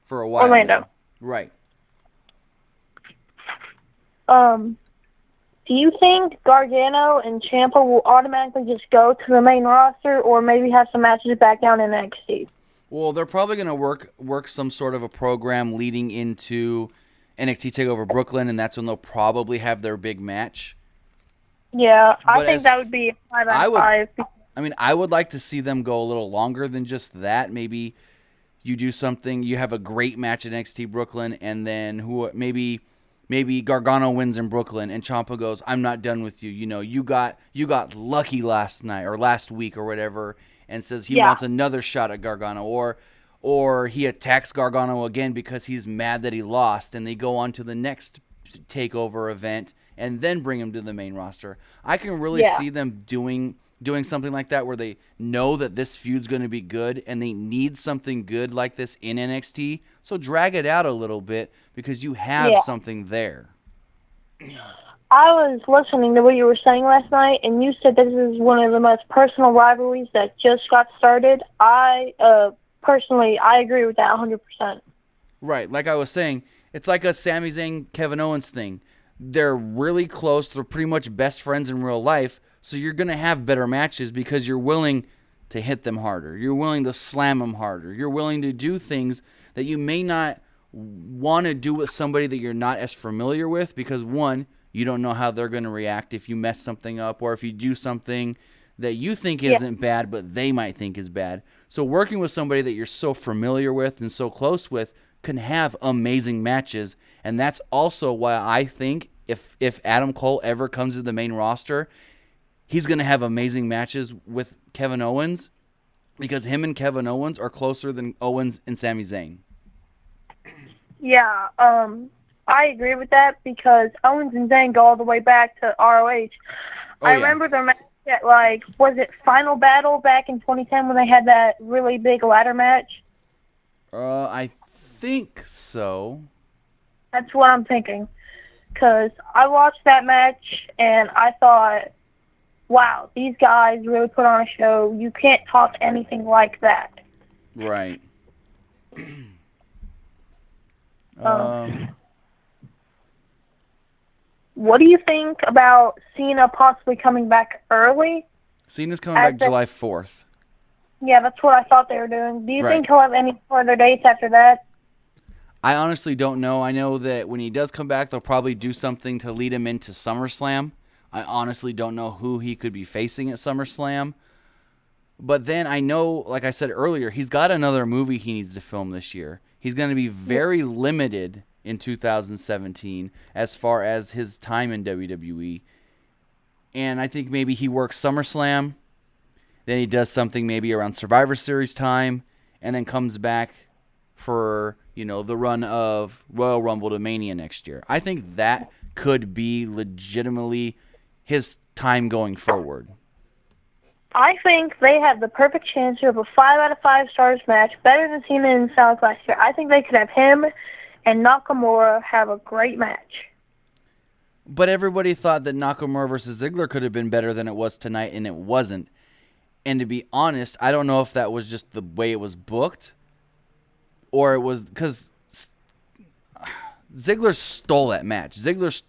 For a while. Orlando. Now. Right. Do you think Gargano and Ciampa will automatically just go to the main roster, or maybe have some matches back down in NXT? Well, they're probably going to work some sort of a program leading into NXT TakeOver Brooklyn, and that's when they'll probably have their big match. Yeah, I think that would be a 5-on-5. I mean, I would like to see them go a little longer than just that. Maybe you do something, you have a great match at NXT Brooklyn, and then maybe Gargano wins in Brooklyn, and Ciampa goes, I'm not done with you. You know, you got lucky last night or last week or whatever, and says he wants another shot at Gargano, or he attacks Gargano again because he's mad that he lost, and they go on to the next TakeOver event and then bring him to the main roster. I can really see them doing something like that, where they know that this feud's going to be good and they need something good like this in NXT. So drag it out a little bit because you have something there. I was listening to what you were saying last night, and you said this is one of the most personal rivalries that just got started. Personally, I agree with that 100%. Right. Like I was saying, it's like a Sami Zayn, Kevin Owens thing. They're really close. They're pretty much best friends in real life. So you're going to have better matches because you're willing to hit them harder. You're willing to slam them harder. You're willing to do things that you may not want to do with somebody that you're not as familiar with, because, one, you don't know how they're going to react if you mess something up, or if you do something that you think isn't bad but they might think is bad. So working with somebody that you're so familiar with and so close with can have amazing matches, and that's also why I think if Adam Cole ever comes to the main roster, he's going to have amazing matches with Kevin Owens, because him and Kevin Owens are closer than Owens and Sami Zayn. Yeah, I agree with that, because Owens and Zayn go all the way back to ROH. I remember their match at, was it Final Battle back in 2010 when they had that really big ladder match? I think so. That's what I'm thinking, because I watched that match and I thought, wow, these guys really put on a show. You can't talk anything like that. Right. What do you think about Cena possibly coming back early? Cena's coming back July 4th. Yeah, that's what I thought they were doing. Do you Right. think he'll have any further dates after that? I honestly don't know. I know that when he does come back, they'll probably do something to lead him into SummerSlam. I honestly don't know who he could be facing at SummerSlam. But then I know, like I said earlier, he's got another movie he needs to film this year. He's going to be very limited in 2017 as far as his time in WWE. And I think maybe he works SummerSlam, then he does something maybe around Survivor Series time, and then comes back for, the run of Royal Rumble to Mania next year. I think that could be legitimately his time going forward. I think they have the perfect chance to have a 5 out of 5 stars match, better than Cena and Styles last year. I think they could have him and Nakamura have a great match. But everybody thought that Nakamura versus Ziggler could have been better than it was tonight, and it wasn't. And to be honest, I don't know if that was just the way it was booked, or it was because Ziggler stole that match. Ziggler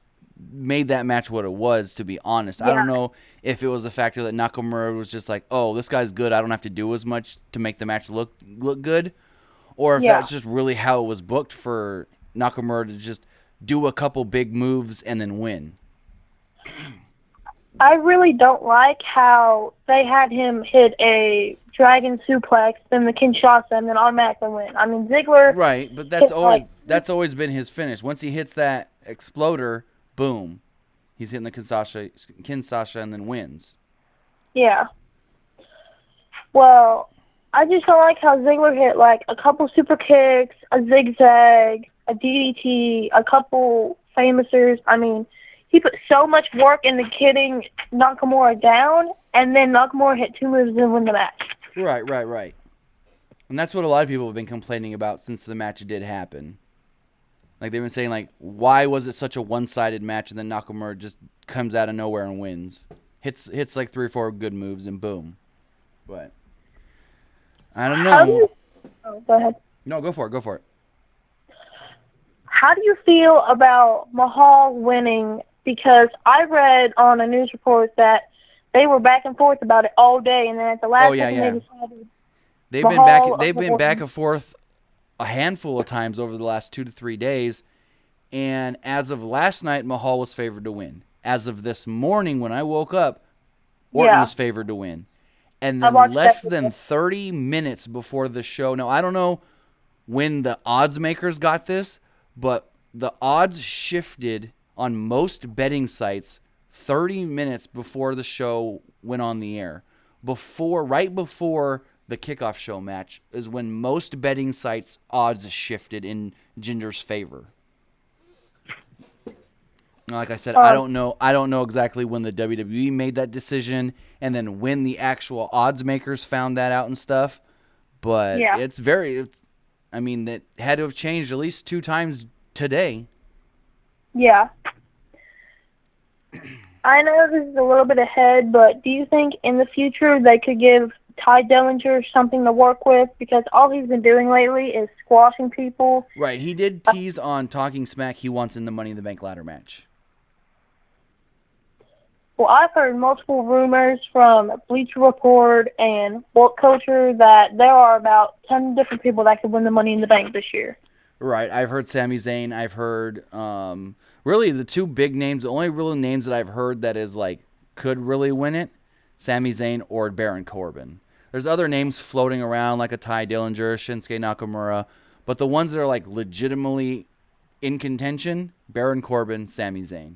made that match what it was, to be honest. Yeah. I don't know if it was the factor that Nakamura was just like, oh, this guy's good, I don't have to do as much to make the match look good, or if that's just really how it was booked for Nakamura to just do a couple big moves and then win. I really don't like how they had him hit a dragon suplex, then the Kinshasa, and then automatically win. I mean, Ziggler... Right, but that's always been his finish. Once he hits that exploder, boom. He's hitting the Kinshasa and then wins. Yeah. Well, I just don't like how Ziggler hit, a couple super kicks, a zigzag, a DDT, a couple famousers. I mean, he put so much work into getting Nakamura down, and then Nakamura hit 2 moves and win the match. Right. And that's what a lot of people have been complaining about since the match did happen. Like, they've been saying, why was it such a one-sided match, and then Nakamura just comes out of nowhere and wins. Hits 3 or 4 good moves, and boom. But I don't know. Go ahead. No, go for it. How do you feel about Mahal winning? Because I read on a news report that they were back and forth about it all day, and then at the last second they decided they've been back and forth a handful of times over the last 2 to 3 days, and as of last night, Mahal was favored to win. As of this morning, when I woke up, Orton was favored to win. And then less than 30 minutes before the show, now I don't know when the odds makers got this, but the odds shifted on most betting sites 30 minutes before the show went on the air. Right before the kickoff show match is when most betting sites' odds shifted in Jinder's favor. Like I said, I don't know exactly when the WWE made that decision and then when the actual odds makers found that out and stuff. But that had to have changed at least 2 times today. Yeah. I know this is a little bit ahead, but do you think in the future they could give Ty Dillinger something to work with? Because all he's been doing lately is squashing people. Right. He did tease on Talking Smack he wants in the Money in the Bank ladder match. Well, I've heard multiple rumors from Bleacher Report and World Culture that there are about 10 different people that could win the Money in the Bank this year. Right. I've heard Sami Zayn. I've heard really the 2 big names. The only real names that I've heard that is could really win it, Sami Zayn or Baron Corbin. There's other names floating around like a Ty Dillinger, Shinsuke Nakamura, but the ones that are legitimately in contention, Baron Corbin, Sami Zayn.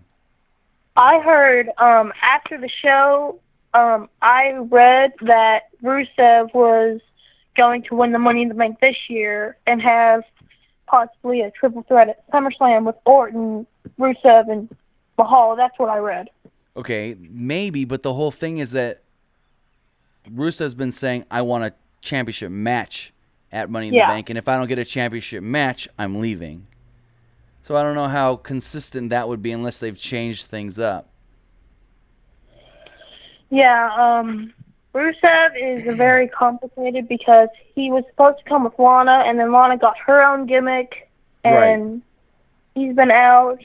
I heard after the show, I read that Rusev was going to win the Money in the Bank this year and have possibly a triple threat at SummerSlam with Orton, Rusev, and Mahal. That's what I read. Okay, maybe, but the whole thing is that Rusev's been saying, I want a championship match at Money in the Bank, and if I don't get a championship match, I'm leaving. So I don't know how consistent that would be unless they've changed things up. Yeah, Rusev is very complicated because he was supposed to come with Lana, and then Lana got her own gimmick, and he's been out.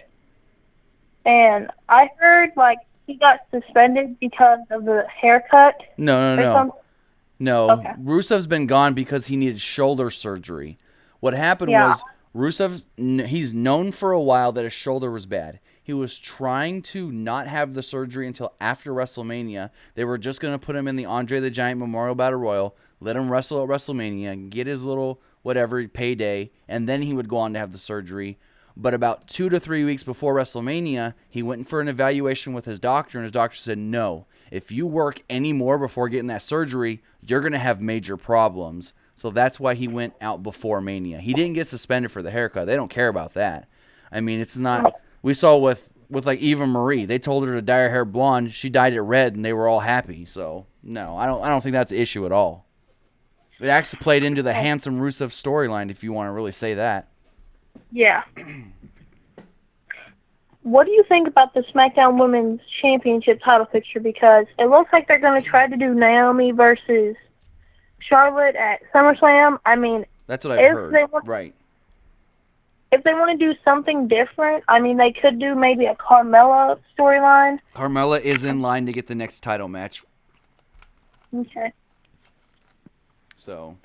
And I heard, like, he got suspended because of the haircut. No. Okay. Rusev's been gone because he needed shoulder surgery. What happened was he's known for a while that his shoulder was bad. He was trying to not have the surgery until after WrestleMania. They were just going to put him in the Andre the Giant Memorial Battle Royal, let him wrestle at WrestleMania, get his little whatever payday, and then he would go on to have the surgery. But about 2 to 3 weeks before WrestleMania, he went for an evaluation with his doctor, and his doctor said, no, if you work any more before getting that surgery, you're going to have major problems. So that's why he went out before Mania. He didn't get suspended for the haircut. They don't care about that. I mean, it's not... We saw with like Eva Marie, they told her to dye her hair blonde. She dyed it red, and they were all happy. So, no, I don't think that's the issue at all. It actually played into the handsome Rusev storyline, if you want to really say that. Yeah. What do you think about the SmackDown Women's Championship title picture? Because it looks like they're going to try to do Naomi versus Charlotte at SummerSlam. I mean, that's what I've heard. Right. If they want to do something different, I mean, they could do maybe a Carmella storyline. Carmella is in line to get the next title match. Okay. So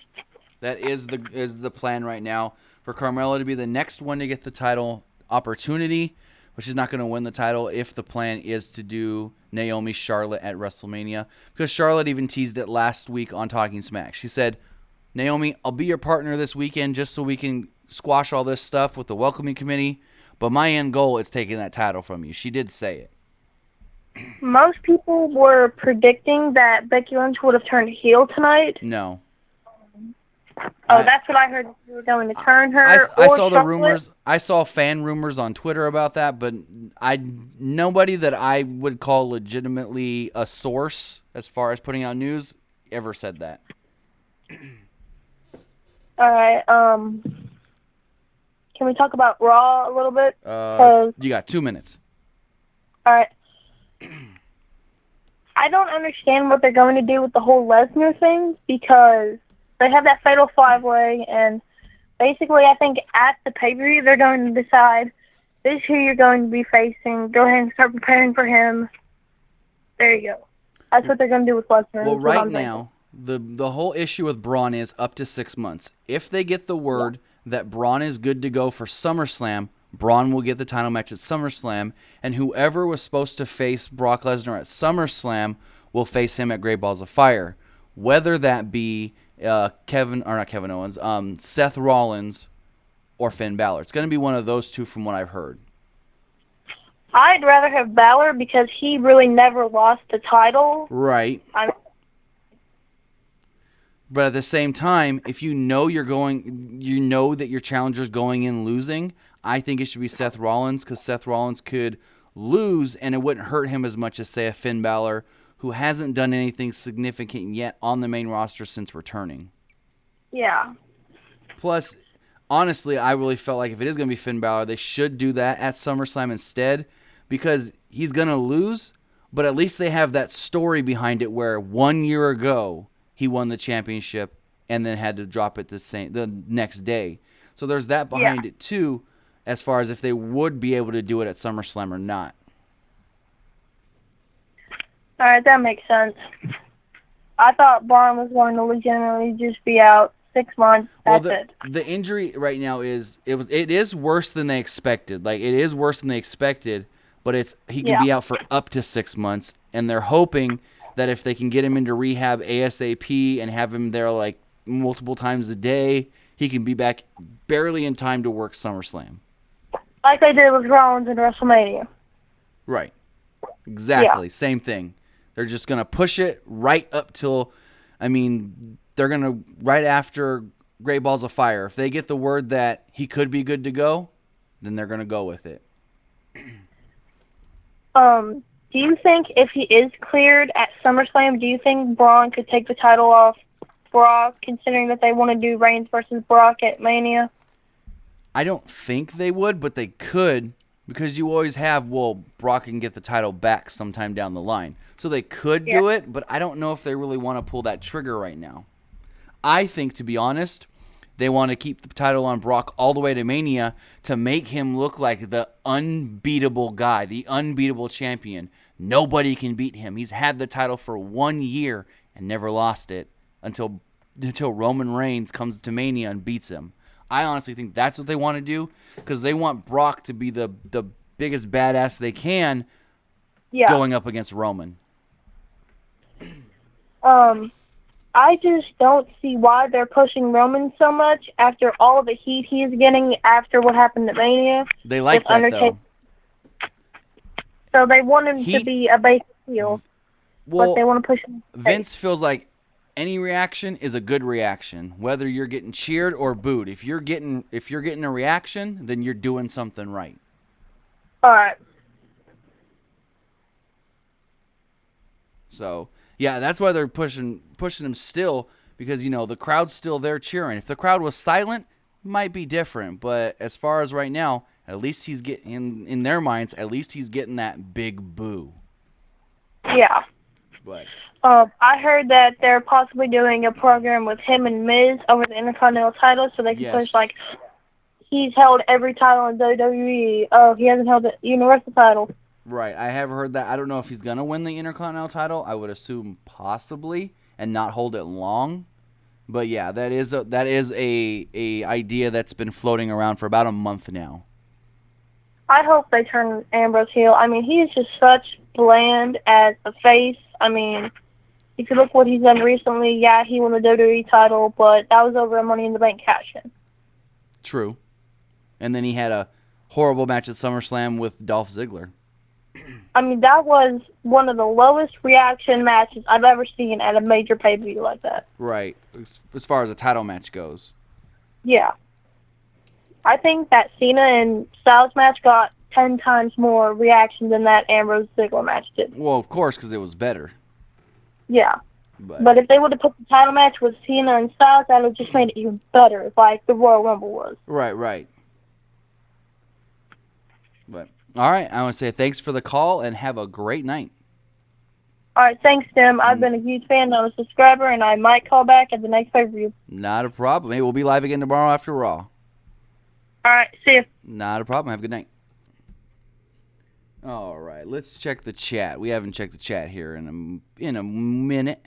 that is the plan right now for Carmella to be the next one to get the title opportunity, but she's not going to win the title if the plan is to do Naomi Charlotte at WrestleMania. Because Charlotte even teased it last week on Talking Smack. She said, Naomi, I'll be your partner this weekend just so we can squash all this stuff with the welcoming committee, but my end goal is taking that title from you. She did say it. Most people were predicting that Becky Lynch would have turned heel tonight. No. That's what I heard. You were going to turn her. I saw the rumors. I saw fan rumors on Twitter about that, but nobody that I would call legitimately a source as far as putting out news ever said that. All right. Can we talk about Raw a little bit? You got 2 minutes. All right. I don't understand what they're going to do with the whole Lesnar thing because they have that fatal 5-way, and basically I think at the pay-per-view they're going to decide this is who you're going to be facing. Go ahead and start preparing for him. There you go. That's what they're going to do with Lesnar. Well, right now, the whole issue with Braun is up to 6 months. If they get the word that Braun is good to go for SummerSlam, Braun will get the title match at SummerSlam, and whoever was supposed to face Brock Lesnar at SummerSlam will face him at Great Balls of Fire. Whether that be Seth Rollins or Finn Balor. It's going to be one of those two from what I've heard. I'd rather have Balor because he really never lost the title. Right. But at the same time, if you know that your challenger's going in losing, I think it should be Seth Rollins because Seth Rollins could lose and it wouldn't hurt him as much as, say, a Finn Balor who hasn't done anything significant yet on the main roster since returning. Yeah. Plus, honestly, I really felt like if it is going to be Finn Balor, they should do that at SummerSlam instead because he's going to lose, but at least they have that story behind it where 1 year ago he won the championship and then had to drop it the next day. So there's that behind it too, as far as if they would be able to do it at SummerSlam or not. All right, that makes sense. I thought Braun was going to legitimately just be out 6 months. That's it. The injury right now it is worse than they expected. Like it is worse than they expected, but he can be out for up to 6 months, and they're hoping that if they can get him into rehab ASAP and have him there like multiple times a day, he can be back barely in time to work SummerSlam. Like they did with Rollins in WrestleMania. Right. Exactly. Same thing. They're just going to push it right up till, they're going to, right after Great Balls of Fire. If they get the word that he could be good to go, then they're going to go with it. Do you think if he is cleared at SummerSlam, do you think Braun could take the title off Brock, considering that they want to do Reigns versus Brock at Mania? I don't think they would, but they could. Because you always have, well, Brock can get the title back sometime down the line. So they could do it, but I don't know if they really want to pull that trigger right now. I think, to be honest, they want to keep the title on Brock all the way to Mania to make him look like the unbeatable guy, the unbeatable champion. Nobody can beat him. He's had the title for 1 year and never lost it until Roman Reigns comes to Mania and beats him. I honestly think that's what they want to do because they want Brock to be the biggest badass they can going up against Roman. I just don't see why they're pushing Roman so much after all the heat he is getting after what happened at Mania. They like that, though. So they want him to be a base heel, but they want to push him. Vince feels like any reaction is a good reaction, whether you're getting cheered or booed. If you're getting a reaction, then you're doing something right. All right. So, yeah, that's why they're pushing him still, because, you know, the crowd's still there cheering. If the crowd was silent, it might be different. But as far as right now, at least he's getting, in their minds, at least he's getting that big boo. Yeah. But I heard that they're possibly doing a program with him and Miz over the Intercontinental title so they can push, like, he's held every title in WWE. Oh, he hasn't held the Universal title. Right, I have heard that. I don't know if he's going to win the Intercontinental title. I would assume possibly and not hold it long. But yeah, that is a idea that's been floating around for about a month now. I hope they turn Ambrose heel. I mean, he is just such bland as a face. I mean, if you look what he's done recently, yeah, he won the WWE title, but that was over a Money in the Bank cash-in. True. And then he had a horrible match at SummerSlam with Dolph Ziggler. I mean, that was one of the lowest reaction matches I've ever seen at a major pay-per-view like that. Right, as far as a title match goes. Yeah. I think that Cena and Styles match got 10 times more reaction than that Ambrose-Ziggler match did. Well, of course, because it was better. Yeah. But if they would have put the title match with Cena and Styles, that would have just made it even better, like the Royal Rumble was. Right. But, all right, I want to say thanks for the call and have a great night. All right, thanks, Tim. I've been a huge fan, not a subscriber, and I might call back at the next pay-per-view. Not a problem. Hey, we'll be live again tomorrow after Raw. All right, see you. Not a problem. Have a good night. All right, let's check the chat. We haven't checked the chat here in a minute.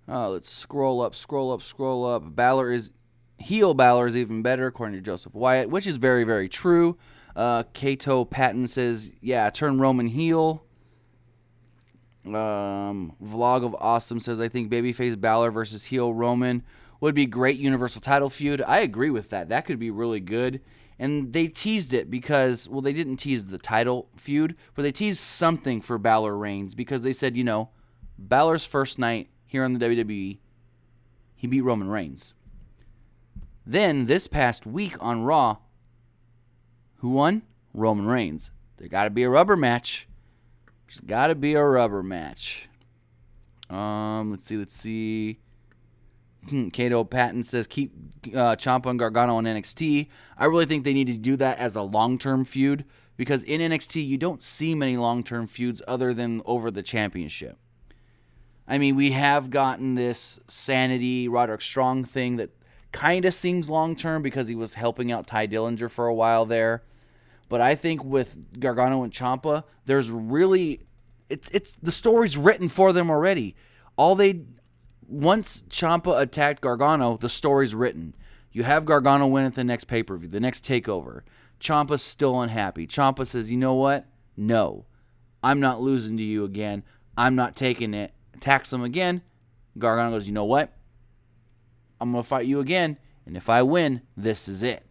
Let's scroll up. Balor is even better, according to Joseph Wyatt, which is very, very true. Kato Patton says, yeah, turn Roman heel. Vlog of Awesome says, I think babyface Balor versus heel Roman would be great Universal title feud. I agree with that. That could be really good. And they teased it because, well, they didn't tease the title feud, but they teased something for Balor Reigns because they said, you know, Balor's first night here on the WWE, he beat Roman Reigns. Then this past week on Raw, who won? Roman Reigns. There got to be a rubber match. There's got to be a rubber match. Let's see. Kato Patton says keep Ciampa and Gargano on NXT. I really think they need to do that as a long-term feud because in NXT you don't see many long-term feuds other than over the championship. I mean, we have gotten this Sanity Roderick Strong thing that kind of seems long-term because he was helping out Ty Dillinger for a while there. But I think with Gargano and Ciampa, there's really it's the story's written for them already. Once Ciampa attacked Gargano, the story's written. You have Gargano win at the next pay-per-view, the next takeover. Ciampa's still unhappy. Ciampa says, you know what? No. I'm not losing to you again. I'm not taking it. Attacks him again. Gargano goes, you know what? I'm going to fight you again. And if I win, this is it.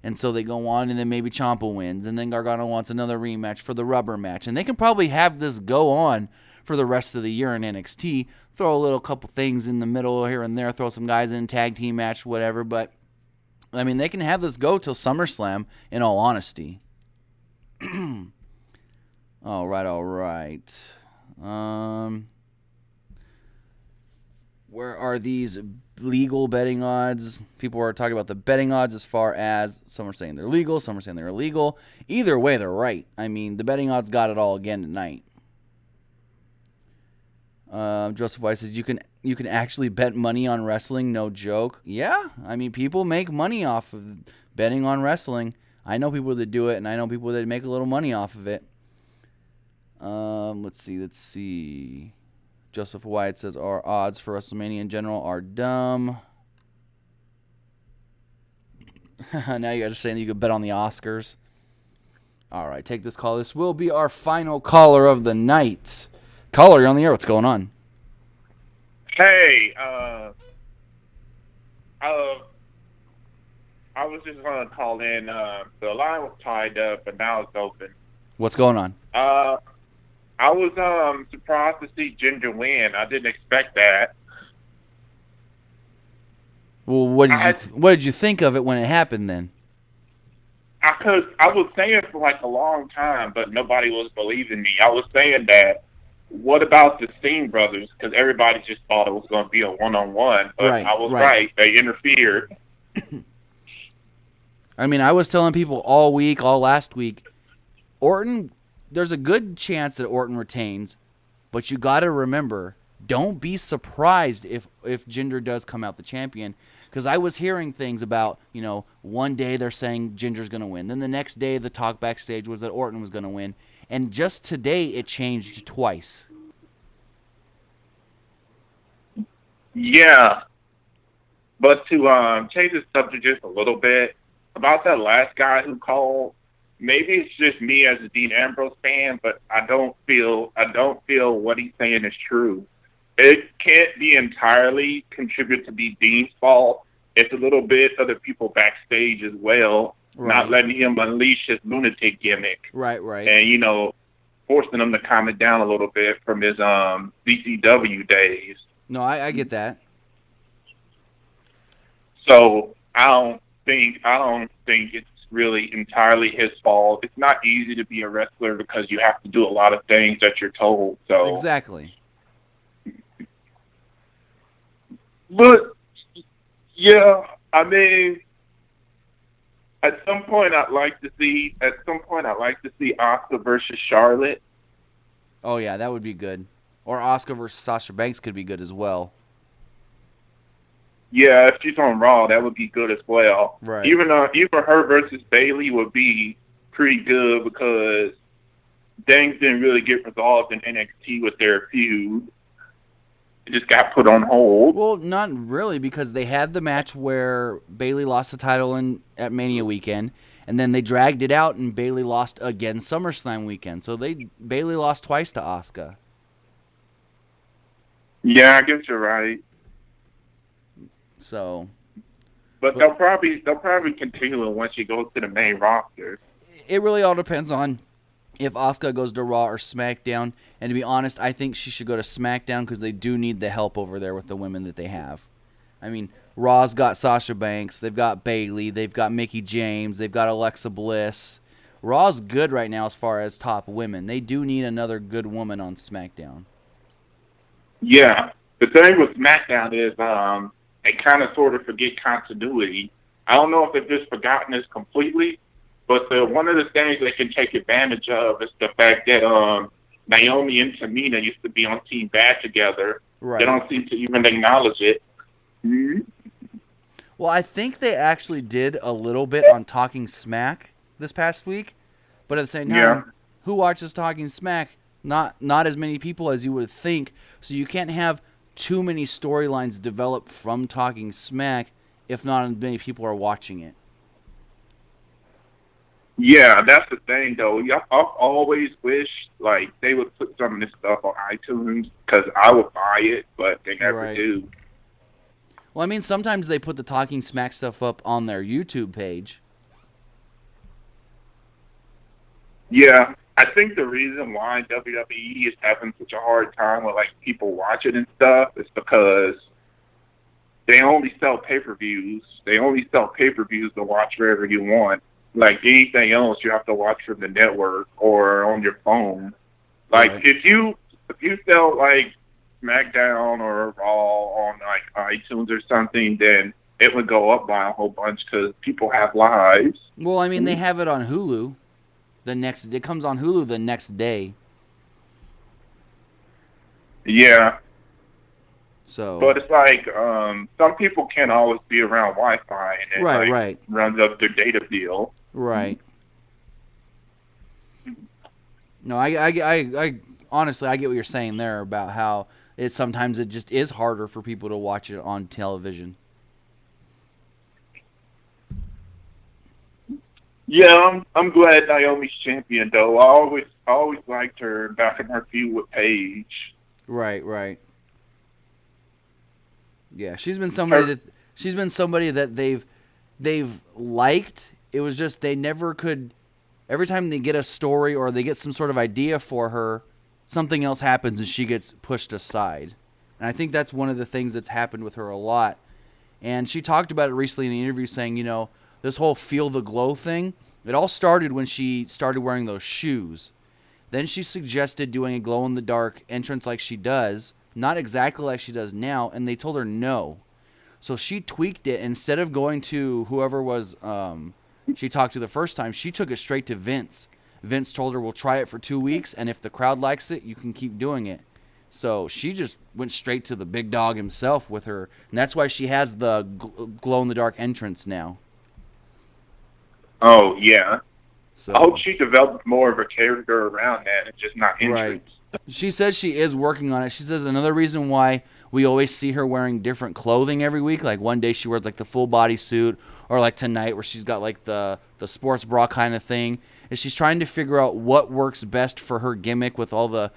And so they go on, and then maybe Ciampa wins. And then Gargano wants another rematch for the rubber match. And they can probably have this go on for the rest of the year in NXT. Throw a little couple things in the middle here and there. Throw some guys in tag team match, whatever. But, I mean, they can have this go till SummerSlam, in all honesty. All right. Where are these legal betting odds. People are talking about the betting odds as far as some are saying they're legal, some are saying they're illegal. Either way, they're right. I mean, the betting odds got it all again tonight. Joseph White says you can actually bet money on wrestling, no joke. Yeah, I mean, people make money off of betting on wrestling. I know people that do it, and I know people that make a little money off of it. Let's see. Joseph White says our odds for WrestleMania in general are dumb. Now you guys are saying that you could bet on the Oscars. All right, take this call. This will be our final caller of the night. Caller, you're on the air. What's going on? Hey, I was just going to call in. The line was tied up, but now it's open. What's going on? I was surprised to see Ginger win. I didn't expect that. Well, what did you think of it when it happened then? I was saying for like a long time, but nobody was believing me. I was saying that. What about the Steen brothers? Because everybody just thought it was going to be a one-on-one, but I was right. They interfered. I mean, I was telling people all last week, Orton, there's a good chance that Orton retains, but you got to remember, don't be surprised if Jinder does come out the champion, because I was hearing things about, one day they're saying Jinder's going to win. Then the next day the talk backstage was that Orton was going to win. And just today, it changed twice. Yeah. But to change the subject just a little bit, about that last guy who called, maybe it's just me as a Dean Ambrose fan, but I don't feel what he's saying is true. It can't be entirely contribute to be Dean's fault. It's a little bit of the people backstage as well. Right. Not letting him unleash his lunatic gimmick. Right. And, forcing him to calm it down a little bit from his DCW days. No, I get that. So I don't think it's really entirely his fault. It's not easy to be a wrestler because you have to do a lot of things that you're told. So exactly. But yeah, I mean, At some point, I'd like to see Asuka versus Charlotte. Oh yeah, that would be good. Or Asuka versus Sasha Banks could be good as well. Yeah, if she's on Raw, that would be good as well. Right. Even her versus Bayley would be pretty good because things didn't really get resolved in NXT with their feud. It just got put on hold. Well, not really, because they had the match where Bayley lost the title at Mania weekend, and then they dragged it out, and Bayley lost again SummerSlam weekend. So Bayley lost twice to Asuka. Yeah, I guess you're right. So, but they'll probably continue it once you go to the main roster. It really all depends on if Asuka goes to Raw or SmackDown. And to be honest, I think she should go to SmackDown because they do need the help over there with the women that they have. I mean, Raw's got Sasha Banks, they've got Bayley, they've got Mickie James, they've got Alexa Bliss. Raw's good right now as far as top women. They do need another good woman on SmackDown. Yeah, the thing with SmackDown is they kind of sort of forget continuity. I don't know if they've just forgotten this completely, but one of the things they can take advantage of is the fact that Naomi and Tamina used to be on Team Bad together. Right. They don't seem to even acknowledge it. Mm-hmm. Well, I think they actually did a little bit on Talking Smack this past week, but at the same time, who watches Talking Smack? Not as many people as you would think, so you can't have too many storylines develop from Talking Smack if not as many people are watching it. Yeah, that's the thing, though. I've always wished they would put some of this stuff on iTunes because I would buy it, but they never do. Well, I mean, sometimes they put the Talking Smack stuff up on their YouTube page. Yeah, I think the reason why WWE is having such a hard time with people watching and stuff is because they only sell pay-per-views. They only sell pay-per-views to watch wherever you want. Like anything else, you have to watch from the network or on your phone. If you sell SmackDown or Raw on like iTunes or something, then it would go up by a whole bunch because people have lives. Well, I mean, they have it on Hulu. It comes on Hulu the next day. Yeah. So. But it's like some people can't always be around Wi-Fi, and it right. runs up their data bill. Right. No, I honestly, I get what you're saying there about how sometimes it just is harder for people to watch it on television. Yeah, I'm glad Naomi's champion though. I always liked her back in her feud with Paige. Right. Yeah, she's been somebody that they've liked. It was just they never could. Every time they get a story or they get some sort of idea for her, something else happens and she gets pushed aside. And I think that's one of the things that's happened with her a lot. And she talked about it recently in an interview saying, this whole feel the glow thing, it all started when she started wearing those shoes. Then she suggested doing a glow-in-the-dark entrance like she does, not exactly like she does now, and they told her no. So she tweaked it. Instead of going to whoever was she talked to the first time, she took it straight to Vince. Vince told her, we'll try it for 2 weeks, and if the crowd likes it, you can keep doing it. So she just went straight to the big dog himself with her, and that's why she has the glow-in-the-dark entrance now. Oh, yeah. So I hope she developed more of a character around that and just not entrance. Right. She says she is working on it. She says another reason why we always see her wearing different clothing every week, like one day she wears like the full body suit, or like tonight where she's got like the sports bra kind of thing, is she's trying to figure out what works best for her gimmick with all the,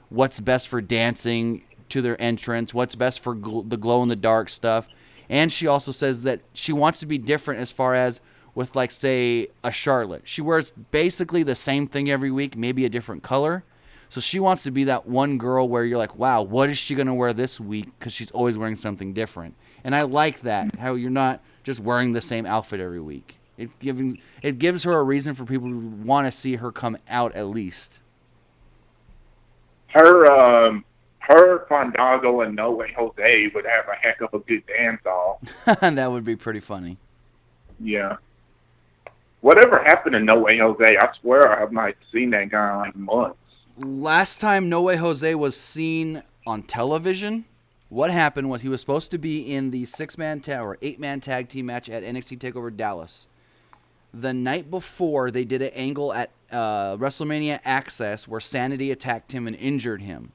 what's best for dancing to their entrance, what's best for the glow-in-the-dark stuff. And she also says that she wants to be different as far as with, like, say, a Charlotte. She wears basically the same thing every week, maybe a different color. So she wants to be that one girl where you're like, wow, what is she going to wear this week? Because she's always wearing something different. And I like that, how you're not just wearing the same outfit every week. It gives her a reason for people to want to see her come out at least. Her Fandango and No Way Jose would have a heck of a good dance-off. That would be pretty funny. Yeah. Whatever happened to No Way Jose? I swear I have not seen that guy in like months. Last time No Way Jose was seen on television, what happened was he was supposed to be in the 6-man or 8-man tag team match at NXT TakeOver Dallas. The night before, they did an angle at WrestleMania Access where Sanity attacked him and injured him.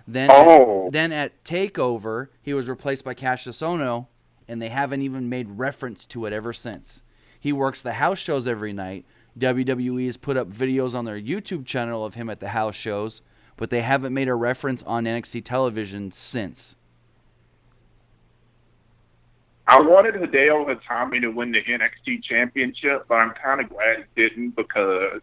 Then at TakeOver, he was replaced by Cassius Ohno, and they haven't even made reference to it ever since. He works the house shows every night. WWE has put up videos on their YouTube channel of him at the house shows, but they haven't made a reference on NXT television since. I wanted Hideo Itami to win the NXT championship, but I'm kind of glad he didn't because,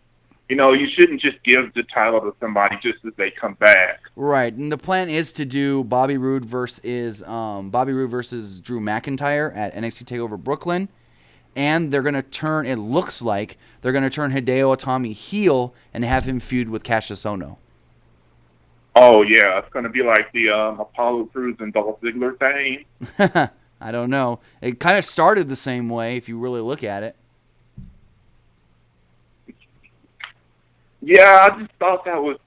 you shouldn't just give the title to somebody just as they come back. Right, and the plan is to do Bobby Roode versus Drew McIntyre at NXT TakeOver Brooklyn, and they're going to turn, it looks like, they're going to turn Hideo Itami heel and have him feud with Cassius Ohno. Oh, yeah, it's going to be like the Apollo Crews and Dolph Ziggler thing. I don't know. It kind of started the same way if you really look at it. Yeah, I just thought that was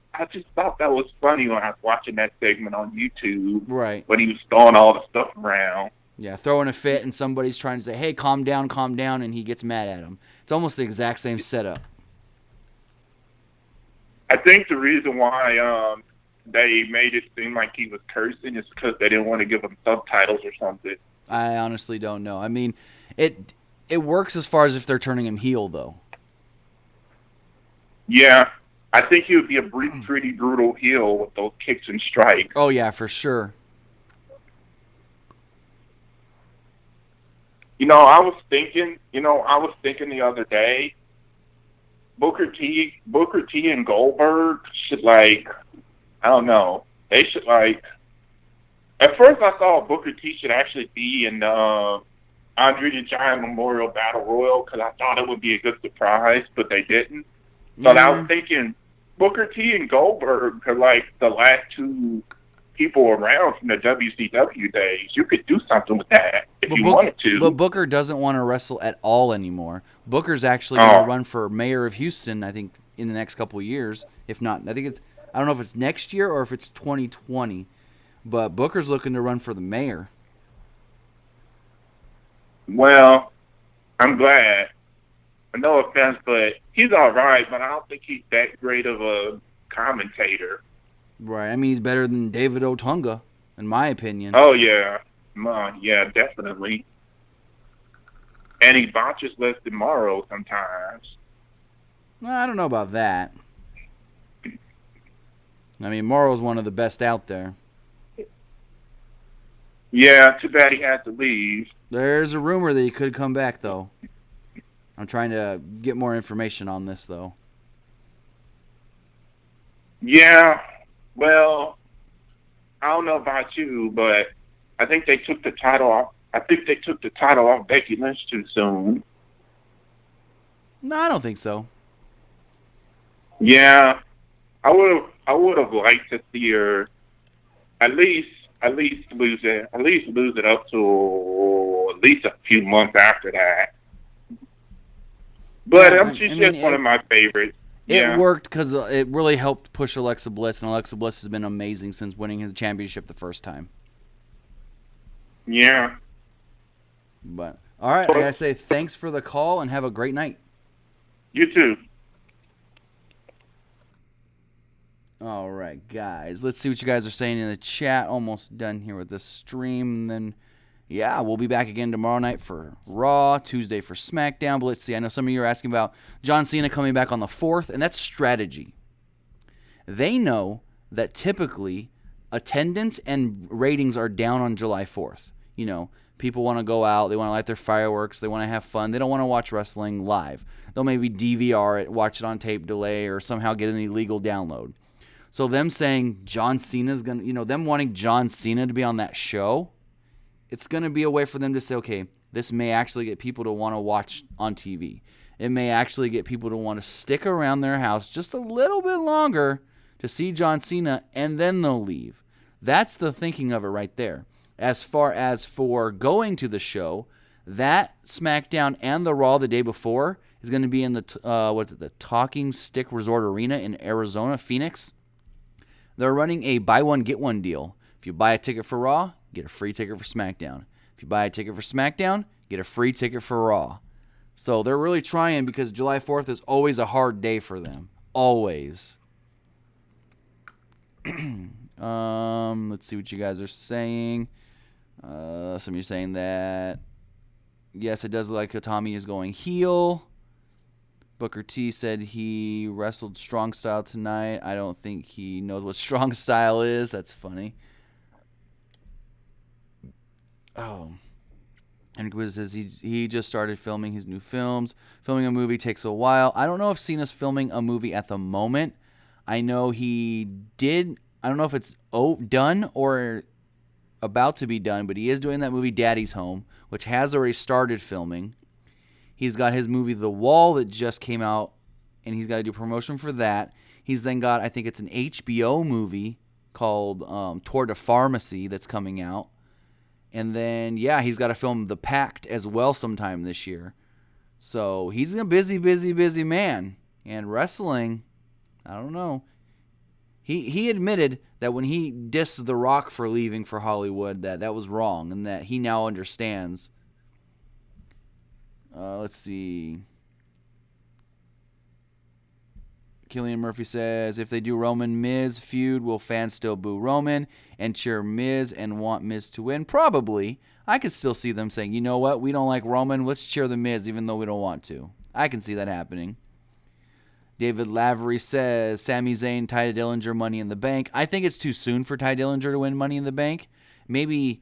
funny when I was watching that segment on YouTube. Right. When he was throwing all the stuff around. Yeah, throwing a fit and somebody's trying to say, hey, calm down, and he gets mad at him. It's almost the exact same setup. I think the reason why they made it seem like he was cursing is because they didn't want to give him subtitles or something. I honestly don't know. I mean, it works as far as if they're turning him heel, though. Yeah, I think he would be a pretty brutal heel with those kicks and strikes. Oh, yeah, for sure. I was thinking the other day, Booker T and Goldberg should I don't know. They should at first I thought Booker T should actually be in Andre the Giant Memorial Battle Royal because I thought it would be a good surprise, but they didn't. But I was thinking Booker T and Goldberg are like the last two people around from the WCW days. You could do something with that if you wanted to. But Booker doesn't want to wrestle at all anymore. Booker's actually going to run for mayor of Houston, I think, in the next couple of years. If not, I don't know if it's next year or if it's 2020. But Booker's looking to run for the mayor. Well, I'm glad. No offense, but he's all right, but I don't think he's that great of a commentator. Right. I mean, he's better than David Otunga, in my opinion. Oh, yeah. Yeah, definitely. And he botches less than Morrow sometimes. Well, I don't know about that. I mean, Morrow's one of the best out there. Yeah, too bad he had to leave. There's a rumor that he could come back, though. I'm trying to get more information on this, though. Yeah, well, I don't know about you, but I think they took the title off. I think they took the title off Becky Lynch too soon. No, I don't think so. Yeah, I would have liked to see her at least lose it up to at least a few months after that. But she's just one of my favorites. It worked because it really helped push Alexa Bliss, and Alexa Bliss has been amazing since winning the championship the first time. Yeah. But all right, I gotta say thanks for the call and have a great night. You too. All right, guys. Let's see what you guys are saying in the chat. Almost done here with this stream. And then, yeah, we'll be back again tomorrow night for Raw, Tuesday for SmackDown. But let's see. I know some of you are asking about John Cena coming back on the 4th, and that's strategy. They know that typically attendance and ratings are down on July 4th. You know, people want to go out. They want to light their fireworks. They want to have fun. They don't want to watch wrestling live. They'll maybe DVR it, watch it on tape delay, or somehow get an illegal download. So them saying John Cena's going to, them wanting John Cena to be on that show, it's going to be a way for them to say, okay, this may actually get people to want to watch on TV. It may actually get people to want to stick around their house just a little bit longer to see John Cena, and then they'll leave. That's the thinking of it right there. As far as for going to the show, that SmackDown and the Raw the day before is going to be in the Talking Stick Resort Arena in Arizona, Phoenix. They're running a buy one, get one deal. If you buy a ticket for Raw, get a free ticket for SmackDown. If you buy a ticket for SmackDown, get a free ticket for Raw. So they're really trying because July 4th is always a hard day for them. Always. Let's see what you guys are saying. Some of you are saying that, yes, it does look like Utami is going heel. Booker T said he wrestled strong style tonight. I don't think he knows what strong style is. That's funny. Oh. And Gwiz says he just started filming his new films. Filming a movie takes a while. I don't know if Cena's filming a movie at the moment. I know he did. I don't know if it's done or about to be done, but he is doing that movie Daddy's Home, which has already started filming. He's got his movie The Wall that just came out, and he's got to do promotion for that. He's then got, I think it's an HBO movie called Toward a Pharmacy that's coming out. And then, yeah, he's got to film The Pact as well sometime this year. So he's a busy man. And wrestling, I don't know. He admitted that when he dissed The Rock for leaving for Hollywood, that was wrong, and that he now understands. Let's see. Killian Murphy says, if they do Roman-Miz feud, will fans still boo Roman and cheer Miz and want Miz to win? Probably. I could still see them saying, you know what, we don't like Roman, let's cheer the Miz even though we don't want to. I can see that happening. David Lavery says, Sami Zayn, Ty Dillinger, Money in the Bank. I think it's too soon for Ty Dillinger to win Money in the Bank. Maybe,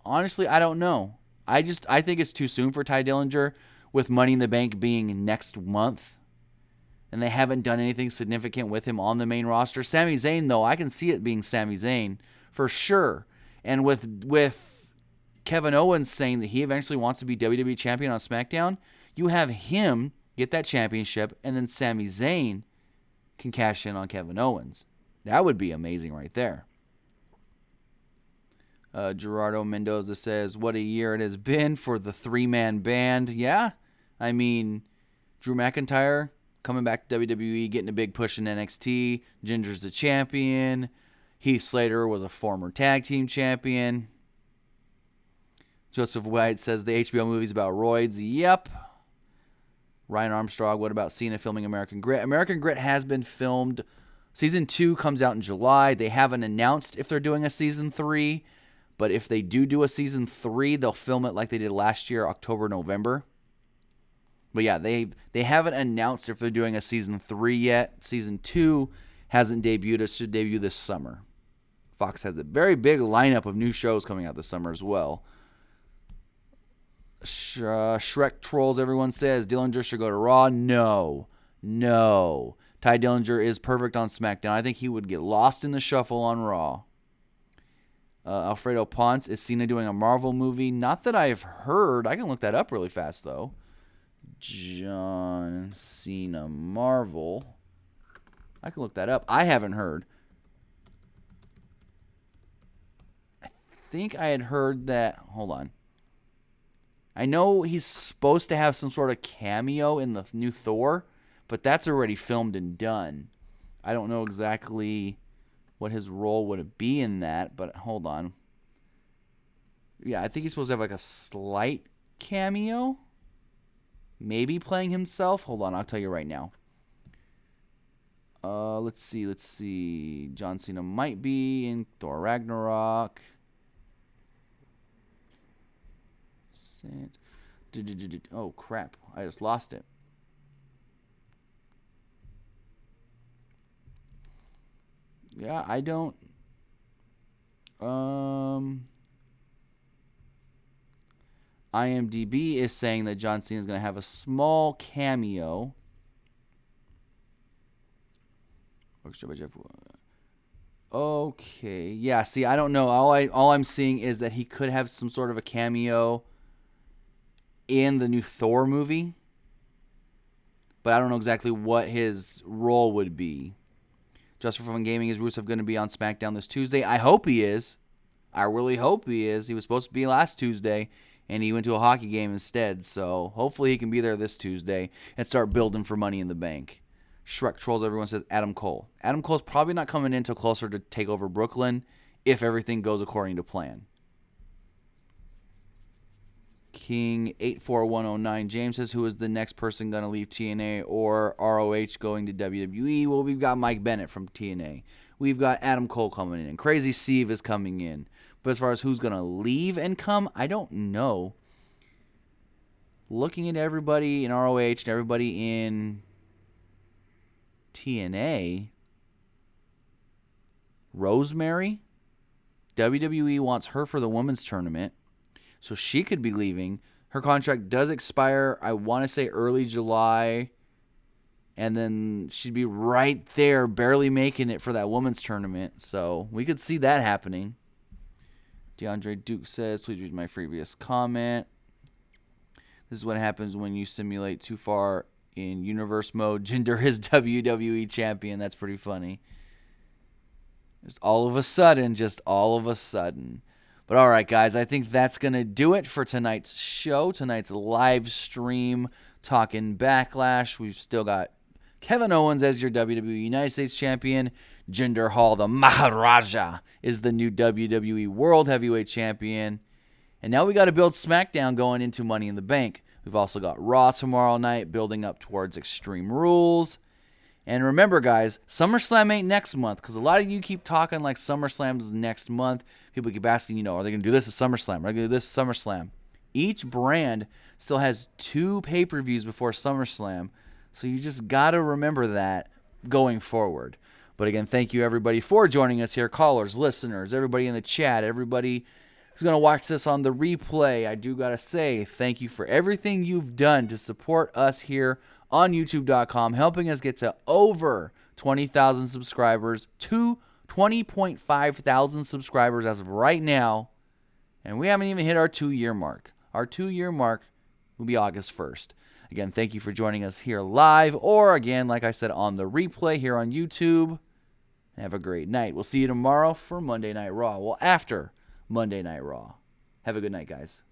honestly, I don't know. I think it's too soon for Ty Dillinger with Money in the Bank being next month. And they haven't done anything significant with him on the main roster. Sami Zayn, though, I can see it being Sami Zayn for sure. And with Kevin Owens saying that he eventually wants to be WWE Champion on SmackDown, you have him get that championship, and then Sami Zayn can cash in on Kevin Owens. That would be amazing right there. Gerardo Mendoza says, what a year it has been for the three-man band. Yeah, I mean, Drew McIntyre coming back to WWE, getting a big push in NXT. Ginger's the champion. Heath Slater was a former tag team champion. Joseph White says the HBO movie's about roids. Yep. Ryan Armstrong, what about Cena filming American Grit? American Grit has been filmed. Season 2 comes out in July. They haven't announced if they're doing a Season 3. But if they do a Season 3, they'll film it like they did last year, October, November. But yeah, they haven't announced if they're doing a Season 3 yet. Season 2 hasn't debuted. It should debut this summer. Fox has a very big lineup of new shows coming out this summer as well. Shrek Trolls, everyone says Dillinger should go to Raw. No. Ty Dillinger is perfect on SmackDown. I think he would get lost in the shuffle on Raw. Alfredo Ponce, is Cena doing a Marvel movie? Not that I've heard. I can look that up really fast, though. John Cena Marvel. I can look that up. I haven't heard. I think I had heard that. Hold on. I know he's supposed to have some sort of cameo in the new Thor, but that's already filmed and done. I don't know exactly what his role would be in that, but hold on. Yeah, I think he's supposed to have like a slight cameo. Maybe playing himself. Hold on, I'll tell you right now. Let's see. John Cena might be in Thor Ragnarok. Oh, crap. I just lost it. Yeah, I don't. IMDb is saying that John Cena is going to have a small cameo. Okay. Yeah, see, I don't know. All I'm seeing is that he could have some sort of a cameo in the new Thor movie. But I don't know exactly what his role would be. Just for Fun Gaming, is Rusev going to be on SmackDown this Tuesday? I hope he is. I really hope he is. He was supposed to be last Tuesday, and he went to a hockey game instead. So hopefully he can be there this Tuesday and start building for Money in the Bank. Shrek Trolls, everyone says Adam Cole. Adam Cole's probably not coming in until closer to take over Brooklyn if everything goes according to plan. King 84109 James says, who is the next person going to leave TNA or ROH going to WWE? Well, we've got Mike Bennett from TNA. We've got Adam Cole coming in. Crazy Steve is coming in. But as far as who's going to leave and come, I don't know. Looking at everybody in ROH and everybody in TNA, Rosemary, WWE wants her for the women's tournament. So she could be leaving. Her contract does expire, I want to say early July. And then she'd be right there, barely making it for that women's tournament. So we could see that happening. DeAndre Duke says, please read my previous comment. This is what happens when you simulate too far in universe mode. Jinder is WWE champion. That's pretty funny. Just all of a sudden. But all right, guys, I think that's going to do it for tonight's show, tonight's live stream, talking Backlash. We've still got Kevin Owens as your WWE United States Champion. Jinder Mahal, the Maharaja, is the new WWE World Heavyweight Champion. And now we got to build SmackDown going into Money in the Bank. We've also got Raw tomorrow night, building up towards Extreme Rules. And remember, guys, SummerSlam ain't next month, because a lot of you keep talking like SummerSlam's next month. People keep asking, are they going to do this at SummerSlam? Are they going to do this at SummerSlam? Each brand still has 2 pay-per-views before SummerSlam, so you just got to remember that going forward. But again, thank you, everybody, for joining us here. Callers, listeners, everybody in the chat, everybody who's going to watch this on the replay. I do got to say thank you for everything you've done to support us here on YouTube.com, helping us get to over 20,000 subscribers, to 20.5 thousand subscribers as of right now, and we haven't even hit our 2-year mark. Our 2-year mark will be August 1st. Again, thank you for joining us here live, or again, like I said, on the replay here on YouTube. and have a great night. We'll see you tomorrow for Monday Night Raw. Well, after Monday Night Raw. Have a good night, guys.